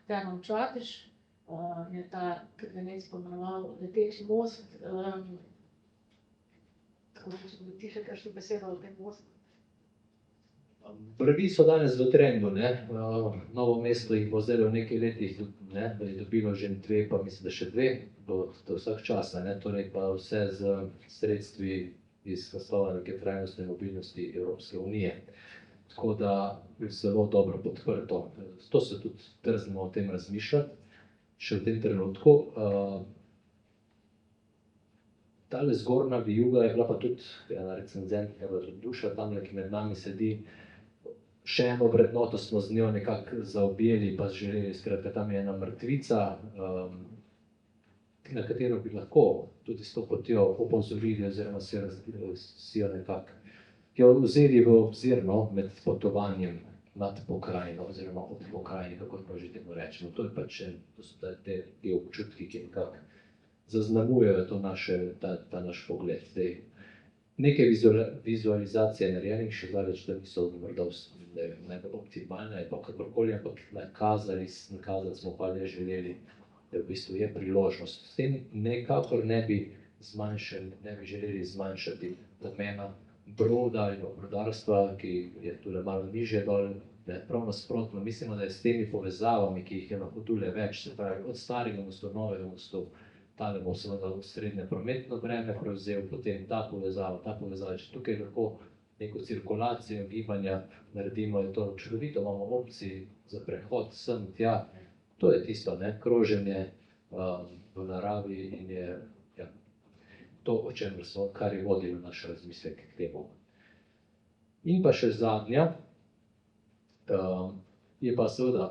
Termam Čatež, je ta, ki ga ne spomenoval, leteči most. Tako da če bi ti še kakšno besedo o tem mostu.
Brvi so danes v trendu, ne. Novo mesto jih bo zdaj v nekaj letih, ne, da je dobilo že dve, pa mislim, da še dve do vsak časa, ne, torej pa vse z sredstvi iz naslova neke trajnostne mobilnosti Evropske unije. Tako da je zelo dobro podprto. To se tudi drznemo o tem razmišljati, še v tem trenutku. Tale zgornja vijuga je bila pa tudi ena recenzentka, Duša, tamle, ki med nami sedi. Še eno vrednoto smo z njo nekako zaobjeli, pa želeli, skratka, tam je ena mrtvica, na katero bi lahko tudi s to potjo opozorili oziroma si jo nekako jo vzeli v obzir, no, med potovanjem nad pokrajino oziroma ob pokrajini, kako pa že temu rečemo. To je pač to so te občutki, ki nekako zaznamujejo to ta naš pogled. Zdaj, nekaj vizualizacije narejenih, še daleč, da niso morda najbolj optimalne, ali pa kakorkoli, ampak nakazali smo pa le želeli, da v bistvu je priložnost. S tem nekakor ne bi želeli zmanjšati pomena Broda ali brodarstva, ki je tule malo nižje dol, ne, prav nasprotno. Mislimo, da je s temi povezavami, ki jih je lahko tule več, se pravi, od starega mostu, novega mostu, tale bo seveda srednje prometno breme prevzel, potem ta povezava, če tukaj lahko neko cirkulacijo gibanja naredimo, je to čudovito, imamo opcij za prehod sem, tja, to je tisto, ne, kroženje v naravi in je to, o čemer smo, kar je vodilo naš razmislek k temu. In pa še zadnja, je pa seveda,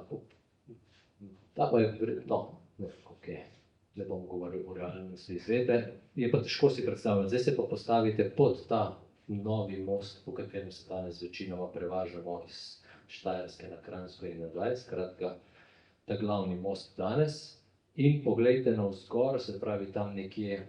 ta pa je verjetno, ne bom govoril o realnosti svete, je pa težko si predstavljati. Zdaj se pa postavite pod ta novi most, po katerem se danes večinoma prevažamo iz Štajerske na Kranjsko in nazaj, skratka, ta glavni most danes, in poglejte navzgor, se pravi tam nekje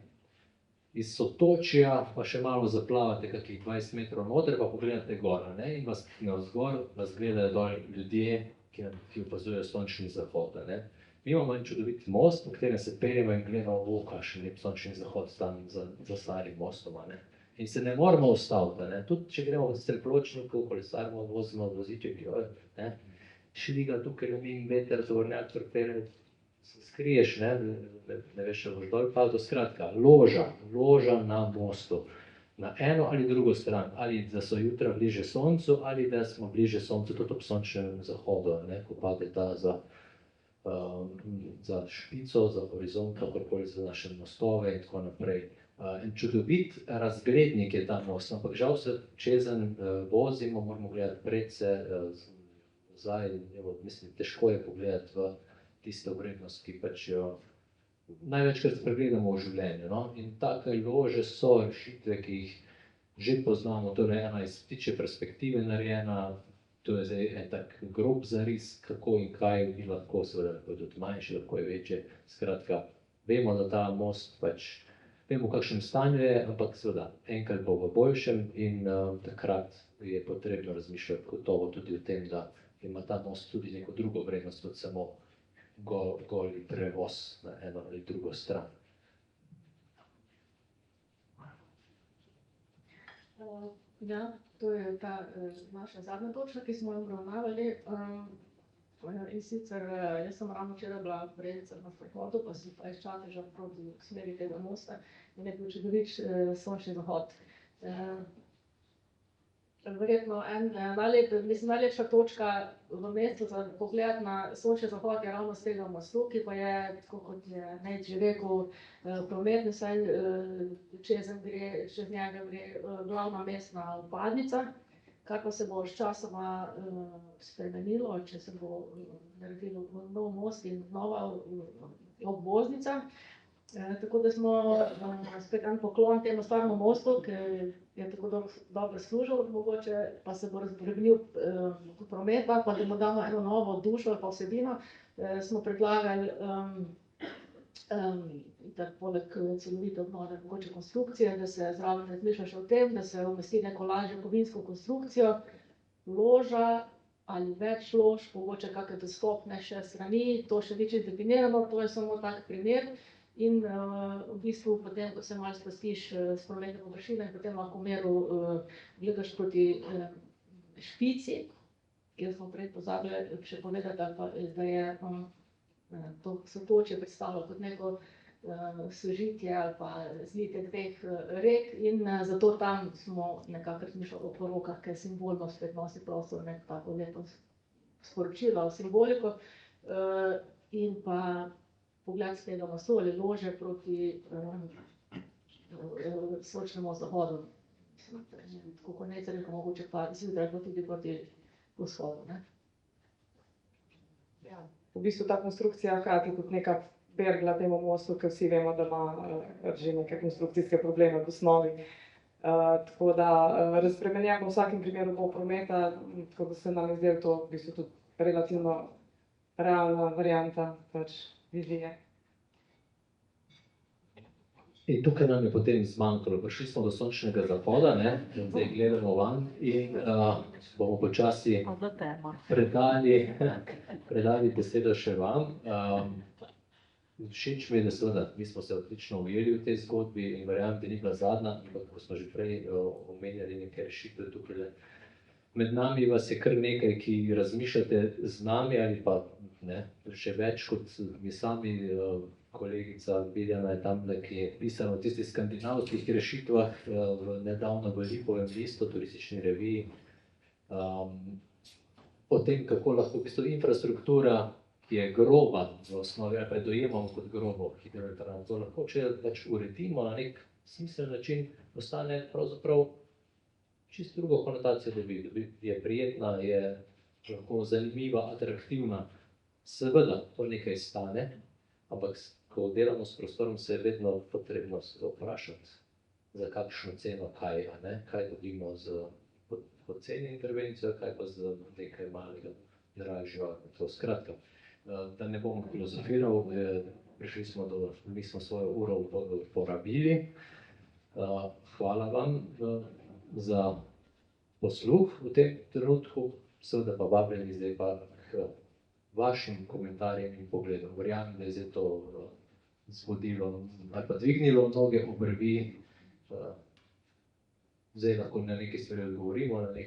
iz Sotočja, pa še malo zaplavate kakih 20 metrov noter, pa pogledate gor, ne, in vas navzgor vas gledajo dol ljudje, ki opazujejo sončni zahod, ne. Mi imamo en čudovit most, po katerem se peljemo in gledamo, kakšen lep sončni zahod tam za starim mostom, ne. In se ne moremo ustaviti, ne. Tudi če gremo v Pločniku, kolesarimo, vozimo voziček, ne, šviga tukaj mimo veter, tovornjak pripelje, se skriješ, ne veš, če boš dol padel, skratka, loža na mostu, na eno ali drugo stran, ali da so jutra bliže soncu, ali da smo bliže soncu, tudi ob sončnem zahodu, ne, ko pade ta za špico, za horizont, kakorkoli za naše mostove in tako naprej. En čudovit razglednik je ta most, ampak žal se čezenj vozimo, moramo gledati predse, nazaj, mislim, težko je pogledati v tisto vrednost, ki pač jo največkrat spregledamo v življenju, no. In take lože so rešitve, ki jih že poznamo, to je ena iz ptičje perspektive narejena, to je zdaj en tak grob zaris, kako in kaj bi lahko, seveda lahko je tudi manjši, lahko je večje, skratka, vemo, da ta most pač, vemo, v kakšnem stanju je, ampak seveda, enkrat bo v boljšem in takrat je potrebno razmišljati gotovo tudi o tem, da ima ta most tudi neko drugo vrednost, kot samo goli prevoz na eno ali drugo stran.
Ja, to je ta naša zadnja točka, ki smo jo obravnavali. In sicer jaz sem ravno včeraj bila prejca na sprehodu, pa sem pa iz Čateža proti smeri tega mosta in je bil čudovit sončni zahod. Verjetno najlepša točka v mestu za pogled na sončni zahod je ravno s tega mostu, ki pa je, tako kot je Nejc že rekel, prometni, saj čez njega gre glavna mestna vpadnica, kar pa se bo sčasoma spremenilo, če se bo naredilo nov most in nova obvoznica. Tako da smo spet en poklon temu staremu mostu, ki je tako dobro služil, mogoče pa se bo razbremenil promet, pa da mu damo eno novo dušo ali pa vsebino, smo predlagali, da poleg celovite obnove mogoče konstrukcije, da se zraven razmišlja še o tem, da se umesti neko lažjo kovinsko konstrukcijo, loža ali več lož, mogoče kakšne dostopnejše strani, to še ni čisto definirano, to je samo tak primer. In v bistvu potem, ko se malo spustiš s prometne površine, potem lahko meril gledaš proti špici, kjer smo prej pozabili še povedati, da je to sotočje predstavljalo kot neko sožitje ali pa zlitje dveh rek in zato tam smo nekako razmišljali o porokah, ker simbolno spet nosi prostor neko tako lepo sporočilo, simboliko in pa pogled s tega mostu ali lože proti sončnemu zahodu. Tako kot Nejc rekel, mogoče pa zjutraj pa tudi proti vzhodu, ne.
Ja, v bistvu ta konstrukcija hkrati kot neka pergla temu mostu, ker vsi vemo, da ima že neke konstrukcijske probleme v osnovi. Tako da razbremenjeno v vsakem primeru bo prometa, tako da se nam je zdelo to v bistvu tudi relativno realna varianta vizije.
In tukaj nam je potem zmanjkalo, prišli smo do sončnega zahoda, ne, zdaj gledamo van in bomo počasi predali besedo še vam. Všeč mi je, da seveda, mi smo se odlično ujeli v tej zgodbi in verjamem, da ni bila zadnja, ampak ko smo že prej omenjali neke rešitve tukaj. Med nami vas je kar nekaj, ki razmišljate z nami ali pa ne, še več kot mi sami. Kolegica Biljana je tamle, ki je pisala o tistih skandinavskih rešitvah nedavno v Lipovem listu, turistični reviji. O tem, kako lahko v bistvu infrastruktura, ki je groba v osnovi, ali pa dojemamo kot grobo hidroelektrarno, to lahko, če pač uredimo na nek smiseln način, postane pravzaprav čisto drugo konotacijo dobi. Je prijetna, je lahko zanimiva, atraktivna. Seveda, to nekaj stane, ampak ko delamo s prostorom, se je vedno potrebno vprašati, za kakšno ceno kaj, a ne? Kaj dobimo z poceni intervencijo, kaj pa z nekaj malega dražjo. Skratka, da ne bom filozofiral, mi smo svojo uro porabili. Hvala vam za posluh v tem trenutku, seveda pa vabljeni zdaj pa k vašim komentarjem in pogledom. Verjamem, da je zdaj to zbudilo ali pa dvignilo mnoge obrvi. Zdaj lahko na neke stvari odgovorimo, na neke